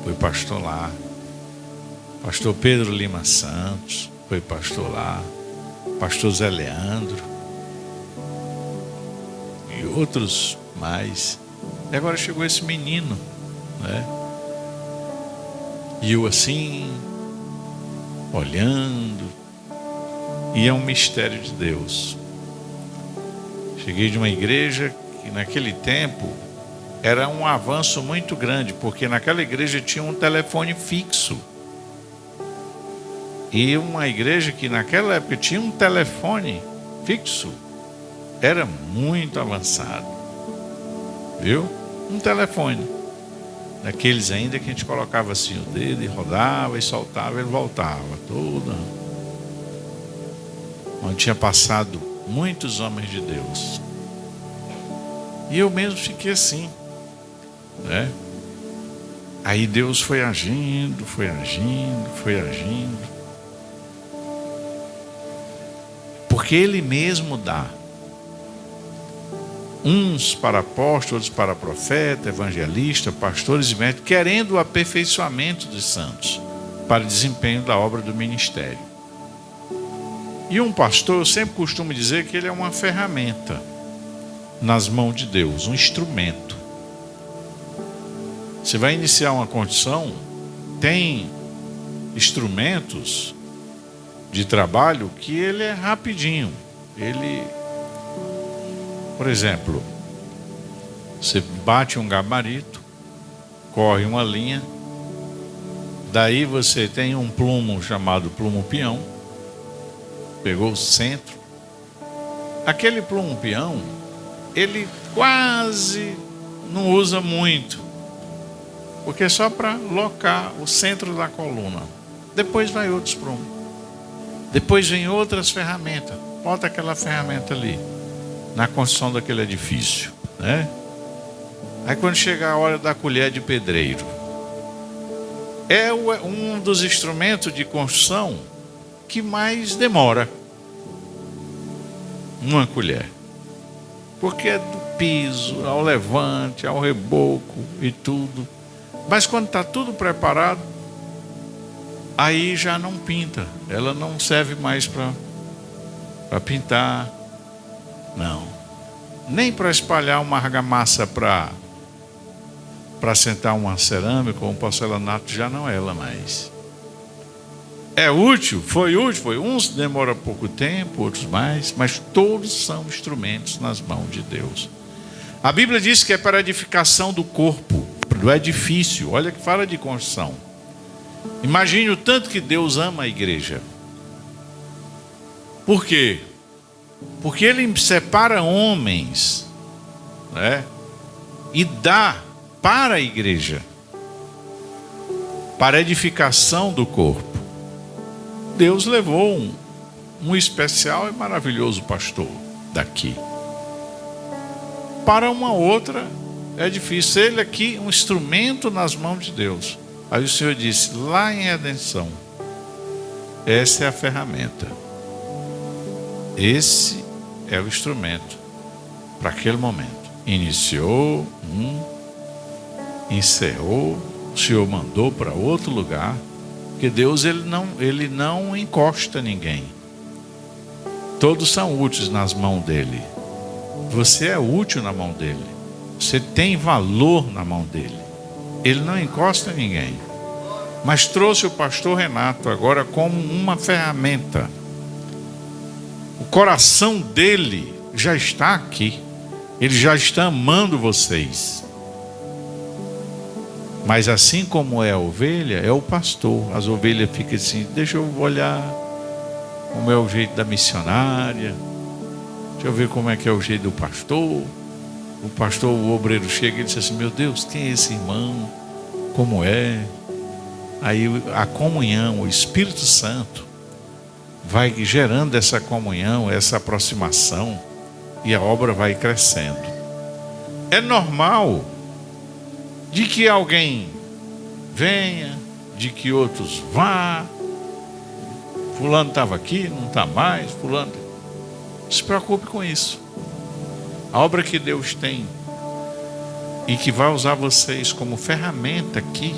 S2: foi pastor lá. Pastor Pedro Lima Santos, foi pastor lá. Pastor Zé Leandro. E outros mais. E agora chegou esse menino, né? E eu assim, olhando. E é um mistério de Deus. Cheguei de uma igreja que naquele tempo era um avanço muito grande, porque naquela igreja tinha um telefone fixo. E uma igreja que naquela época tinha um telefone fixo era muito avançado. Viu? Um telefone. Daqueles ainda que a gente colocava assim o dedo e rodava e soltava, ele voltava. Todo. Onde tinha passado muitos homens de Deus. E eu mesmo fiquei assim, né? Aí Deus foi agindo, foi agindo, foi agindo. Porque Ele mesmo dá. Uns para apóstolos, outros para profeta, evangelista, pastores e mestres, querendo o aperfeiçoamento dos santos para o desempenho da obra do ministério. E um pastor, eu sempre costumo dizer que ele é uma ferramenta nas mãos de Deus, um instrumento. Você vai iniciar uma condição, tem instrumentos de trabalho que ele é rapidinho. Ele, por exemplo, você bate um gabarito, corre uma linha, daí você tem um plumo chamado plumo peão, pegou o centro. Aquele plumo peão, ele quase não usa muito, porque é só para locar o centro da coluna. Depois vai outros plumos. Depois vem outras ferramentas. Bota aquela ferramenta ali na construção daquele edifício, né? Aí quando chega a hora da colher de pedreiro, é um dos instrumentos de construção que mais demora. Uma colher. Porque é do piso, ao levante, ao reboco e tudo. Mas quando está tudo preparado, aí já não pinta. Ela não serve mais para pintar. Não. Nem para espalhar uma argamassa para sentar uma cerâmica ou um porcelanato, já não é ela mais. É útil, foi útil. Uns demora pouco tempo, outros mais, mas todos são instrumentos nas mãos de Deus. A Bíblia diz que é para a edificação do corpo, do edifício. Olha que fala de construção. Imagine o tanto que Deus ama a igreja. Por quê? Porque Ele separa homens, né, e dá para a igreja, para a edificação do corpo. Deus levou um especial e maravilhoso pastor daqui. Para uma outra é difícil. Ele aqui, um instrumento nas mãos de Deus. Aí o Senhor disse, lá em Redenção, essa é a ferramenta. Esse é o instrumento para aquele momento. Iniciou encerrou, o Senhor mandou para outro lugar, porque Deus ele não encosta ninguém. Todos são úteis nas mãos dele. Você é útil na mão dele. Você tem valor na mão dele. Ele não encosta ninguém. Mas trouxe o pastor Renato agora como uma ferramenta. O coração dele já está aqui. Ele já está amando vocês. Mas assim como é a ovelha, é o pastor. As ovelhas ficam assim, deixa eu olhar como é o jeito da missionária. Deixa eu ver como é que é o jeito do pastor. O pastor, o obreiro chega e diz assim, meu Deus, quem é esse irmão? Como é? Aí a comunhão, o Espírito Santo vai gerando essa comunhão, essa aproximação, e a obra vai crescendo. É normal de que alguém venha, de que outros vá. Fulano estava aqui, não está mais. Fulano. Não se preocupe com isso. A obra que Deus tem e que vai usar vocês como ferramenta aqui,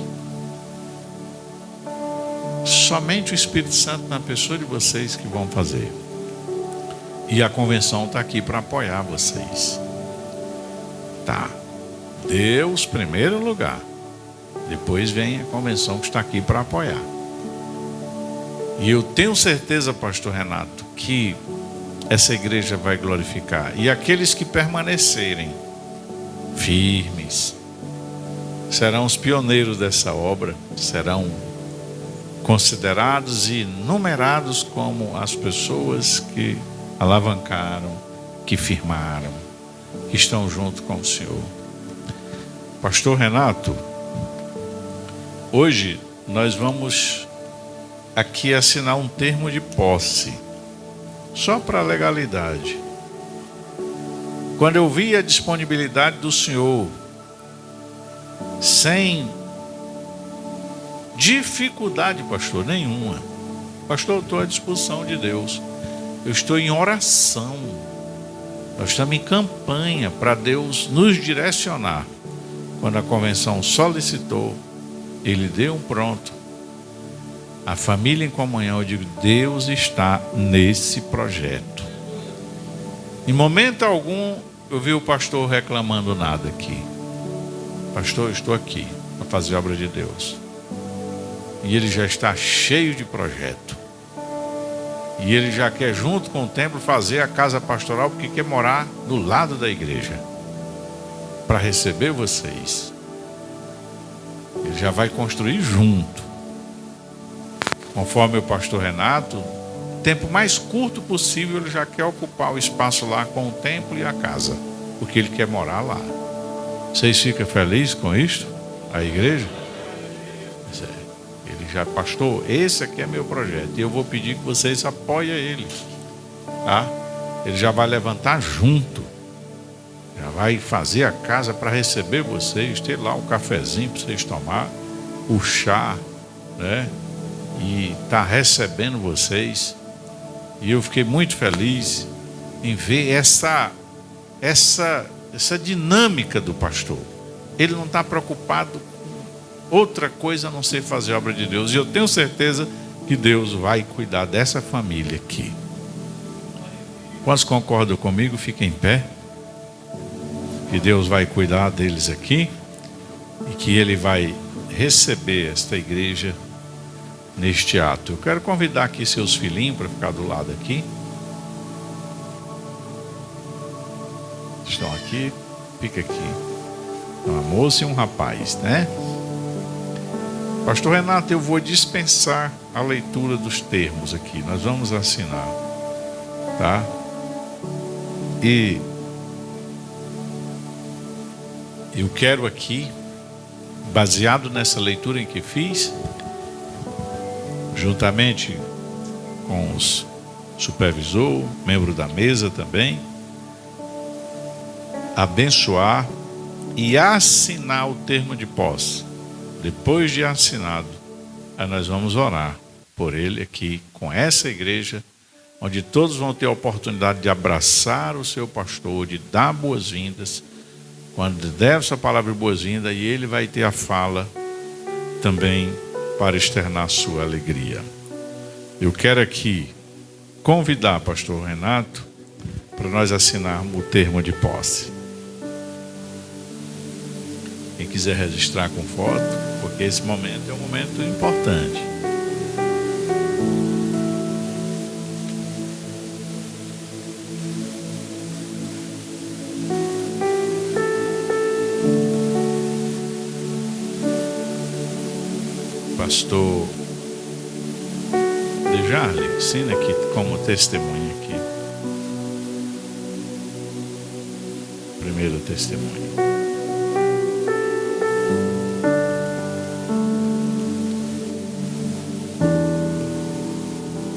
S2: somente o Espírito Santo na pessoa de vocês que vão fazer. E a convenção está aqui para apoiar vocês. Tá. Deus, primeiro lugar. Depois vem a convenção que está aqui para apoiar. E eu tenho certeza, pastor Renato, que essa igreja vai glorificar. E aqueles que permanecerem firmes serão os pioneiros dessa obra, serão considerados e numerados como as pessoas que alavancaram, que firmaram, que estão junto com o Senhor. Pastor Renato, hoje nós vamos aqui assinar um termo de posse, só para legalidade. Quando eu vi a disponibilidade do Senhor, sem dificuldade, pastor, nenhuma. Pastor, eu estou à disposição de Deus. Eu estou em oração. Nós estamos em campanha para Deus nos direcionar. Quando a convenção solicitou, Ele deu um pronto. A família em comunhão, eu digo, Deus está nesse projeto. Em momento algum, eu vi o pastor reclamando nada aqui. Pastor, eu estou aqui para fazer a obra de Deus. E ele já está cheio de projeto. E ele já quer, junto com o templo, fazer a casa pastoral, porque quer morar do lado da igreja, para receber vocês. Ele já vai construir junto. Conforme o pastor Renato, tempo mais curto possível, ele já quer ocupar o espaço lá com o templo e a casa, porque ele quer morar lá. Vocês ficam felizes com isso? A igreja? Ele já, pastor, esse aqui é meu projeto, e eu vou pedir que vocês apoiem ele, tá? Ele já vai levantar junto, já vai fazer a casa para receber vocês, ter lá um cafezinho para vocês tomar, o chá, né? E está recebendo vocês. E eu fiquei muito feliz em ver essa dinâmica do pastor. Ele não está preocupado com outra coisa a não ser fazer a obra de Deus. E eu tenho certeza que Deus vai cuidar dessa família aqui. Quantos concordam comigo? Fiquem em pé. Que Deus vai cuidar deles aqui e que Ele vai receber esta igreja neste ato. Eu quero convidar aqui seus filhinhos para ficar do lado aqui. Estão aqui, fica aqui. Uma moça e um rapaz, né? Pastor Renato, eu vou dispensar a leitura dos termos aqui. Nós vamos assinar, tá? E eu quero aqui, baseado nessa leitura em que fiz, juntamente com os supervisor, membro da mesa também, abençoar e assinar o termo de posse. Depois de assinado, aí nós vamos orar por ele aqui, com essa igreja, onde todos vão ter a oportunidade de abraçar o seu pastor, de dar boas-vindas. Quando der essa palavra de boas-vindas, e ele vai ter a fala também para externar sua alegria. Eu quero aqui convidar pastor Renato para nós assinarmos o termo de posse. Quem quiser registrar com foto, porque esse momento é um momento importante. Pastor Dejarle, ensina aqui como testemunha aqui. Primeiro testemunho.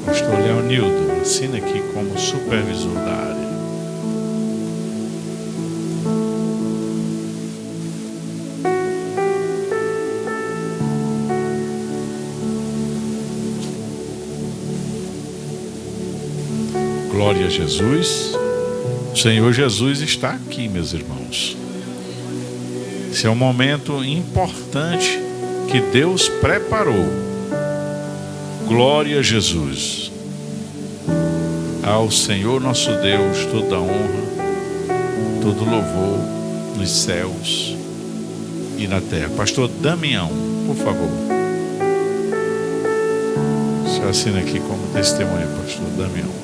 S2: Pastor Leonildo, assina aqui como supervisor da área. Glória a Jesus. O Senhor Jesus está aqui, meus irmãos. Esse é um momento importante que Deus preparou. Glória a Jesus. Ao Senhor nosso Deus toda honra, todo louvor nos céus e na terra. Pastor Damião, por favor. Você assina aqui como testemunha, pastor Damião.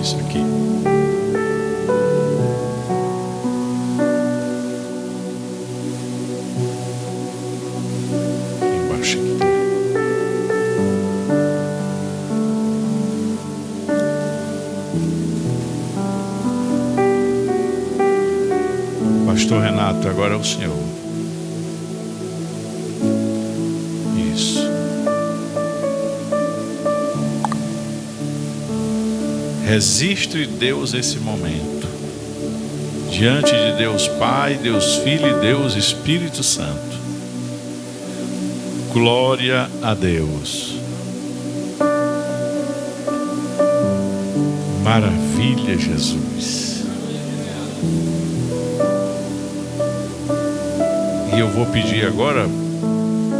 S2: Isso aqui. Aqui embaixo aqui. Pastor Renato, agora é o senhor. Isso. Registro Deus esse momento diante de Deus Pai, Deus Filho e Deus Espírito Santo. Glória a Deus. Maravilha, Jesus. E eu vou pedir agora,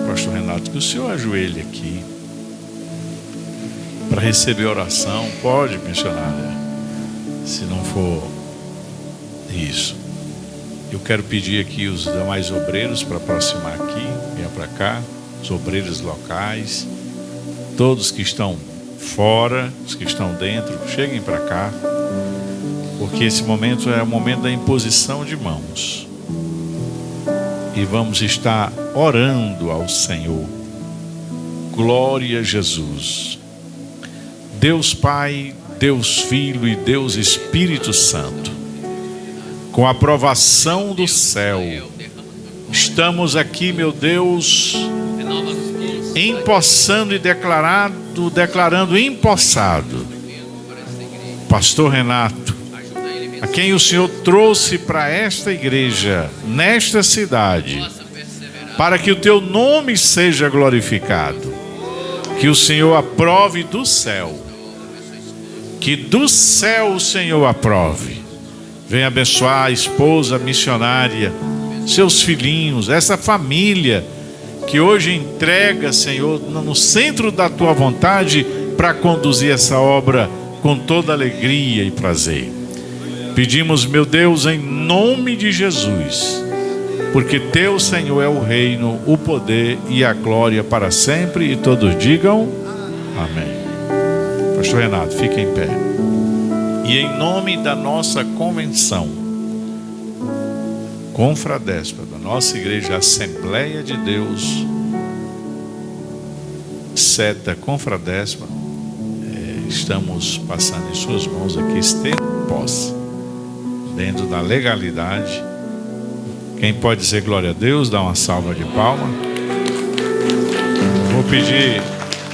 S2: pastor Renato, que o senhor ajoelhe aqui para receber oração. Pode, missionária, se não for isso. Eu quero pedir aqui os demais obreiros para aproximar aqui, venha para cá, os obreiros locais, todos que estão fora, os que estão dentro, cheguem para cá, porque esse momento é o momento da imposição de mãos e vamos estar orando ao Senhor. Glória a Jesus. Deus Pai, Deus Filho e Deus Espírito Santo, com a aprovação do céu, estamos aqui, meu Deus, empossando e declarando empossado pastor Renato, a quem o Senhor trouxe para esta igreja, nesta cidade, para que o teu nome seja glorificado. Que o Senhor aprove do céu. Que do céu o Senhor aprove. Venha abençoar a esposa missionária, seus filhinhos, essa família que hoje entrega, Senhor, no centro da tua vontade para conduzir essa obra com toda alegria e prazer. Pedimos, meu Deus, em nome de Jesus, porque teu, Senhor, é o reino, o poder e a glória para sempre, e todos digam amém. Pastor Renato, fique em pé. E em nome da nossa convenção Confradespa, da nossa igreja Assembleia de Deus, Seta Confradespa, estamos passando em suas mãos aqui, esteja em posse, dentro da legalidade. Quem pode dizer glória a Deus, dá uma salva de palmas. Vou pedir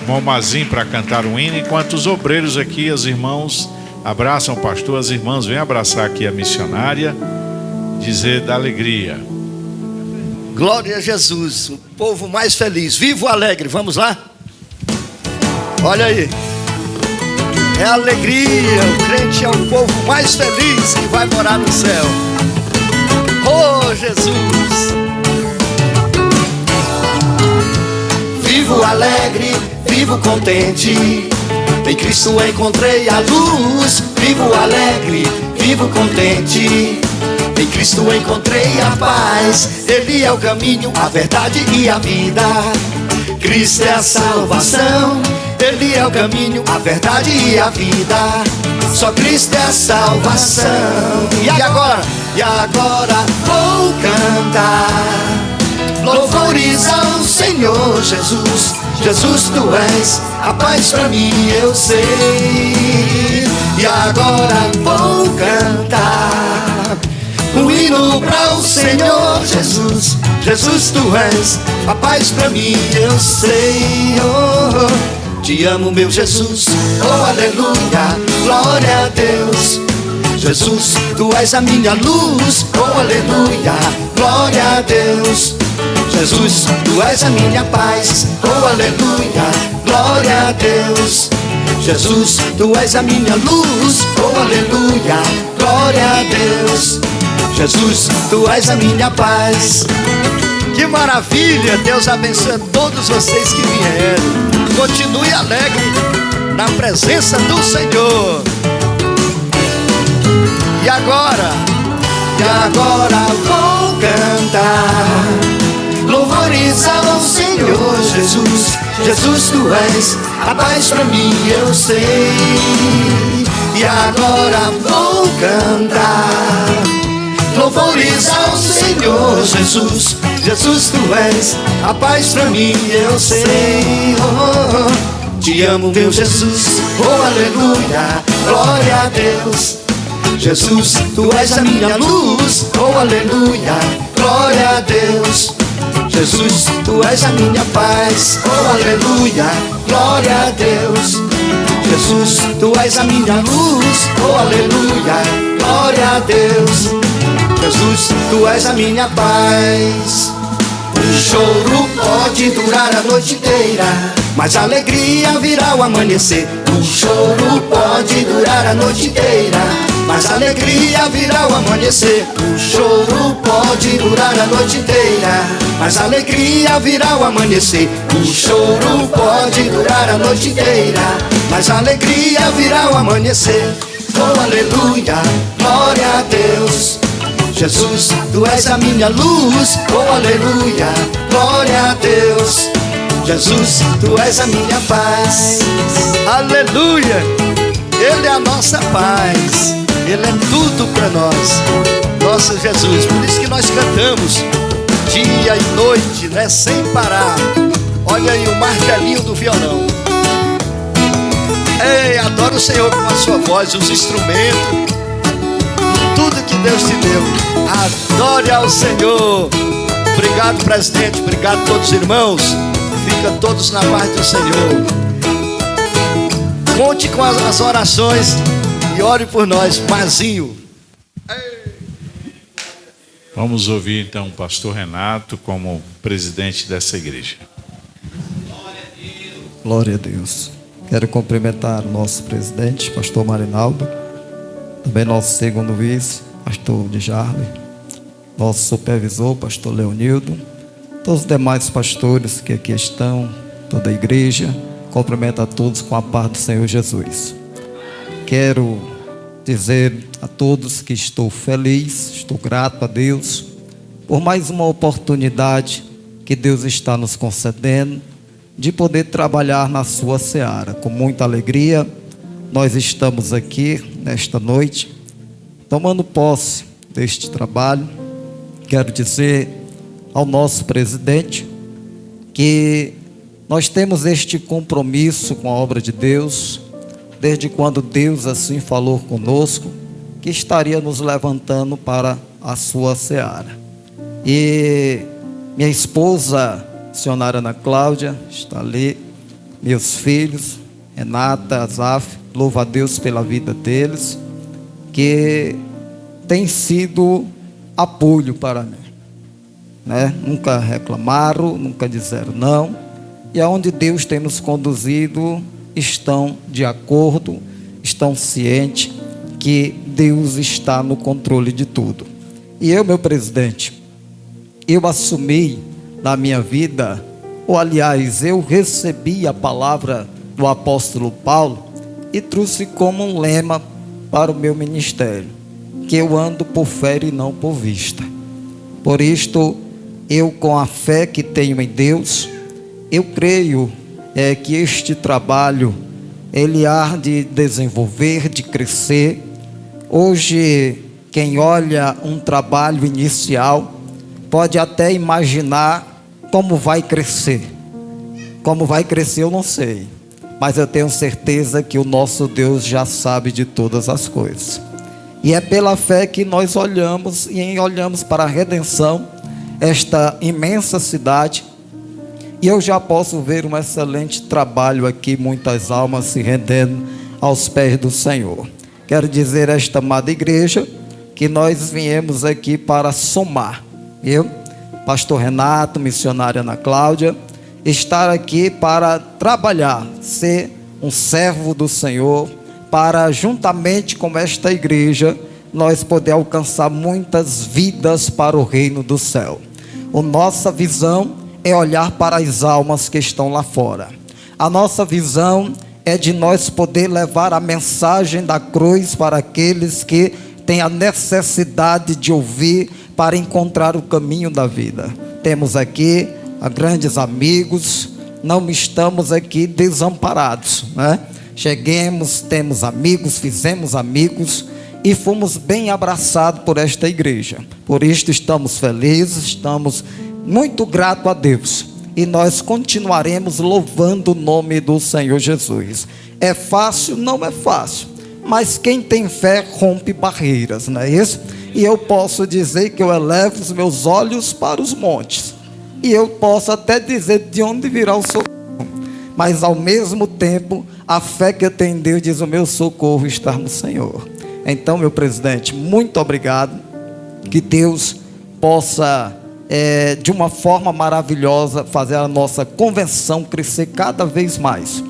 S2: o Momazinho para cantar um hino, enquanto os obreiros aqui, as irmãos, abraçam o pastor, as irmãs vêm abraçar aqui a missionária, dizer da alegria.
S3: Glória a Jesus, o povo mais feliz, vivo alegre, vamos lá? Olha aí, é alegria, o crente é o povo mais feliz que vai morar no céu. Oh Jesus!
S4: Vivo alegre, vivo contente, em Cristo encontrei a luz. Vivo alegre, vivo contente, em Cristo encontrei a paz. Ele é o caminho, a verdade e a vida. Cristo é a salvação. Ele é o caminho, a verdade e a vida. Só Cristo é a salvação. E agora? E agora vou cantar louvores ao Senhor Jesus. Jesus, tu és a paz pra mim, eu sei. E agora vou cantar um hino para o Senhor Jesus. Jesus, tu és a paz pra mim, eu sei. Oh, te amo, meu Jesus. Oh, aleluia, glória a Deus. Jesus, tu és a minha luz. Oh, aleluia, glória a Deus. Jesus, tu és a minha paz. Oh, aleluia, glória a Deus. Jesus, tu és a minha luz. Oh, aleluia, glória a Deus. Jesus, tu és a minha paz.
S3: Que maravilha, Deus abençoe todos vocês que vieram. Continue alegre na presença do Senhor. E agora
S4: vou cantar louvores ao Senhor Jesus. Jesus, tu és a paz pra mim, eu sei. E agora vou cantar louvores ao Senhor Jesus. Jesus, tu és a paz pra mim, eu sei. Oh, te amo, meu Jesus. Oh, aleluia, glória a Deus. Jesus, tu és a minha luz. Oh, aleluia, glória a Deus. Jesus, tu és a minha paz. Oh, aleluia, glória a Deus. Jesus, tu és a minha luz. Oh, aleluia, glória a Deus. Jesus, tu és a minha paz. O choro pode durar a noite inteira, mas a alegria virá ao amanhecer. O choro pode durar a noite inteira, mas a alegria virá ao amanhecer. O choro pode durar a noite inteira, mas a alegria virá ao amanhecer. O choro pode durar a noite inteira, mas a alegria virá ao amanhecer. Oh, aleluia, glória a Deus. Jesus, tu és a minha luz. Oh, aleluia, glória a Deus. Jesus, tu és a minha paz.
S3: aleluia, Ele é a nossa paz, Ele é tudo para nós, nosso Jesus. Por isso que nós cantamos dia e noite, né, sem parar. Olha aí o martelinho do violão. Ei, adora o Senhor com a sua voz, os instrumentos, tudo que Deus te deu. Adore ao Senhor. Obrigado, presidente, obrigado a todos os irmãos. Fica todos na paz do Senhor. Conte com as orações e ore por nós, Mazinho.
S2: Vamos ouvir então o pastor Renato como presidente dessa igreja.
S10: Glória a Deus. Quero cumprimentar o nosso presidente, pastor Marinaldo, também nosso segundo vice, pastor Djarle, nosso supervisor, pastor Leonildo, todos os demais pastores que aqui estão, toda a igreja. Cumprimento a todos com a paz do Senhor Jesus. Quero dizer a todos que estou feliz, estou grato a Deus por mais uma oportunidade que Deus está nos concedendo de poder trabalhar na sua seara. Com muita alegria, nós estamos aqui nesta noite, tomando posse deste trabalho. Quero dizer ao nosso presidente que nós temos este compromisso com a obra de Deus, desde quando Deus assim falou conosco, que estaria nos levantando para a sua seara. E minha esposa, a senhora Ana Cláudia, está ali, meus filhos, Renata, Azaf, louvo a Deus pela vida deles, que tem sido apoio para mim, né? Nunca reclamaram, nunca disseram não, e aonde Deus tem nos conduzido, estão de acordo, estão cientes que Deus está no controle de tudo. E eu, meu presidente, eu assumi na minha vida, ou aliás, eu recebi a palavra do apóstolo Paulo e trouxe como um lema para o meu ministério, que eu ando por fé e não por vista. Por isto, eu, com a fé que tenho em Deus, eu creio que este trabalho ele há de desenvolver, de crescer. Hoje, quem olha um trabalho inicial pode até imaginar como vai crescer. Como vai crescer eu não sei, mas eu tenho certeza que o nosso Deus já sabe de todas as coisas. E é pela fé que nós olhamos e olhamos para a redenção, esta imensa cidade. E eu já posso ver um excelente trabalho aqui, muitas almas se rendendo aos pés do Senhor. Quero dizer a esta amada igreja que nós viemos aqui para somar. Eu, pastor Renato, missionária Ana Cláudia, estar aqui para trabalhar, ser um servo do Senhor, para juntamente com esta igreja, nós poder alcançar muitas vidas para o reino do céu. A nossa visão é olhar para as almas que estão lá fora. A nossa visão é de nós poder levar a mensagem da cruz para aqueles que têm a necessidade de ouvir para encontrar o caminho da vida. Temos aqui grandes amigos, não estamos aqui desamparados, né? Cheguemos, temos amigos, fizemos amigos e fomos bem abraçados por esta igreja. Por isto estamos felizes, estamos muito grato a Deus, e nós continuaremos louvando o nome do Senhor Jesus. É fácil? Não é fácil, mas quem tem fé rompe barreiras, não é isso? E eu posso dizer que eu elevo os meus olhos para os montes, e eu posso até dizer de onde virá o socorro, mas ao mesmo tempo a fé que eu tenho em Deus diz: o meu socorro está no Senhor. Então, meu presidente, muito obrigado, que Deus possa de uma forma maravilhosa fazer a nossa convenção crescer cada vez mais.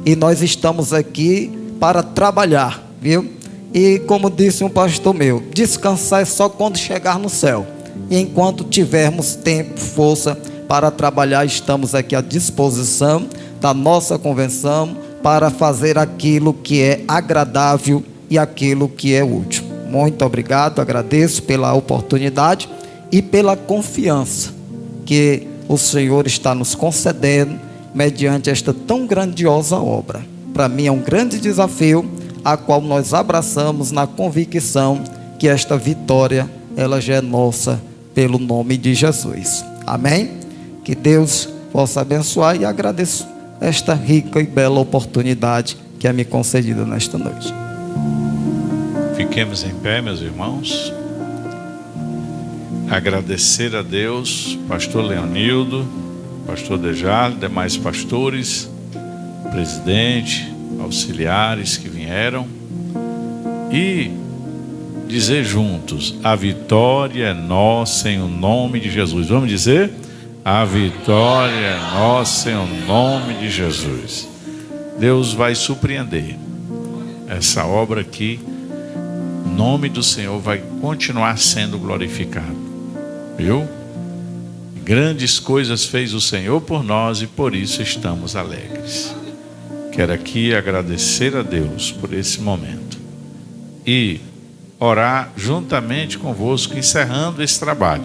S10: E nós estamos aqui para trabalhar, viu? E como disse um pastor meu, descansar é só quando chegar no céu. E enquanto tivermos tempo, força para trabalhar, estamos aqui à disposição da nossa convenção para fazer aquilo que é agradável e aquilo que é útil. Muito obrigado, agradeço pela oportunidade e pela confiança que o Senhor está nos concedendo mediante esta tão grandiosa obra. Para mim é um grande desafio, a qual nós abraçamos na convicção que esta vitória, ela já é nossa pelo nome de Jesus. Amém? Que Deus possa abençoar, e agradeço esta rica e bela oportunidade que é me concedida nesta noite.
S2: Fiquemos em pé, meus irmãos. Agradecer a Deus, pastor Leonildo, pastor Djarle, demais pastores, presidente, auxiliares que vieram, e dizer juntos: a vitória é nossa em o nome de Jesus. Vamos dizer? A vitória é nossa em o nome de Jesus. Deus vai surpreender essa obra aqui. O nome do Senhor vai continuar sendo glorificado. Viu? Grandes coisas fez o Senhor por nós e por isso estamos alegres. Quero aqui agradecer a Deus por esse momento e orar juntamente convosco, encerrando esse trabalho.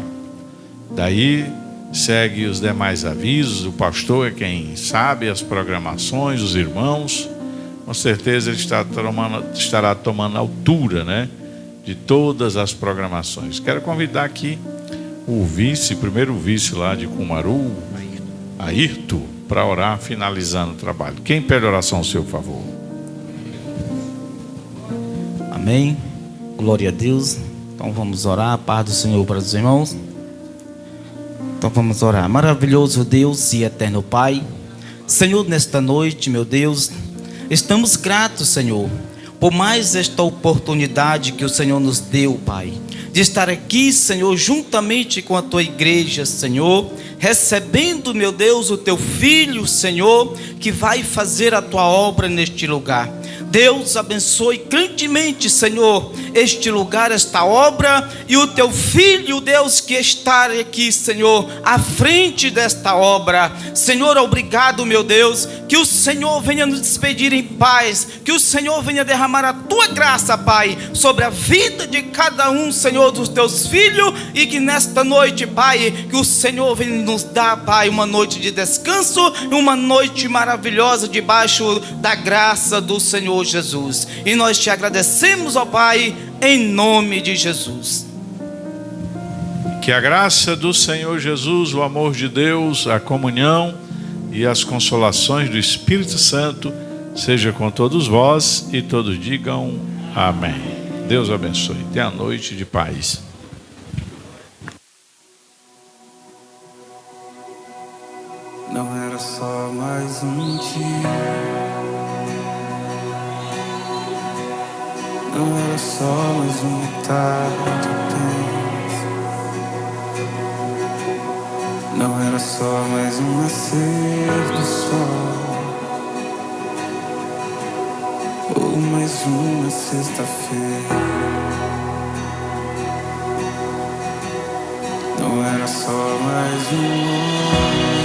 S2: Daí segue os demais avisos. O pastor é quem sabe as programações, os irmãos. Com certeza ele estará tomando altura, né, de todas as programações. Quero convidar aqui o primeiro vice lá de Cumaru, Ayrton, para orar, finalizando o trabalho. Quem pede oração ao seu favor?
S11: Amém. Glória a Deus. Então vamos orar. A paz do Senhor para os irmãos. Então vamos orar. Maravilhoso Deus e eterno Pai, Senhor, nesta noite, meu Deus, estamos gratos, Senhor, por mais esta oportunidade que o Senhor nos deu, Pai, de estar aqui, Senhor, juntamente com a Tua igreja, Senhor, recebendo, meu Deus, o Teu Filho, Senhor, que vai fazer a Tua obra neste lugar. Deus abençoe grandemente, Senhor, este lugar, esta obra, e o Teu Filho, Deus, que está aqui, Senhor, à frente desta obra. Senhor, obrigado, meu Deus, que o Senhor venha nos despedir em paz, que o Senhor venha derramar a Tua graça, Pai, sobre a vida de cada um, Senhor, dos Teus filhos, e que nesta noite, Pai, que o Senhor venha nos dar, Pai, uma noite de descanso, uma noite maravilhosa debaixo da graça do Senhor Jesus. E nós te agradecemos, ó Pai, em nome de Jesus.
S2: Que a graça do Senhor Jesus, o amor de Deus, a comunhão e as consolações do Espírito Santo seja com todos vós, e todos digam amém. Deus abençoe. Tenha a noite de paz.
S12: Não era só mais um dia, não era só mais uma tarde apenas, não era só mais um nascer do sol, ou mais uma sexta-feira. Não era só mais um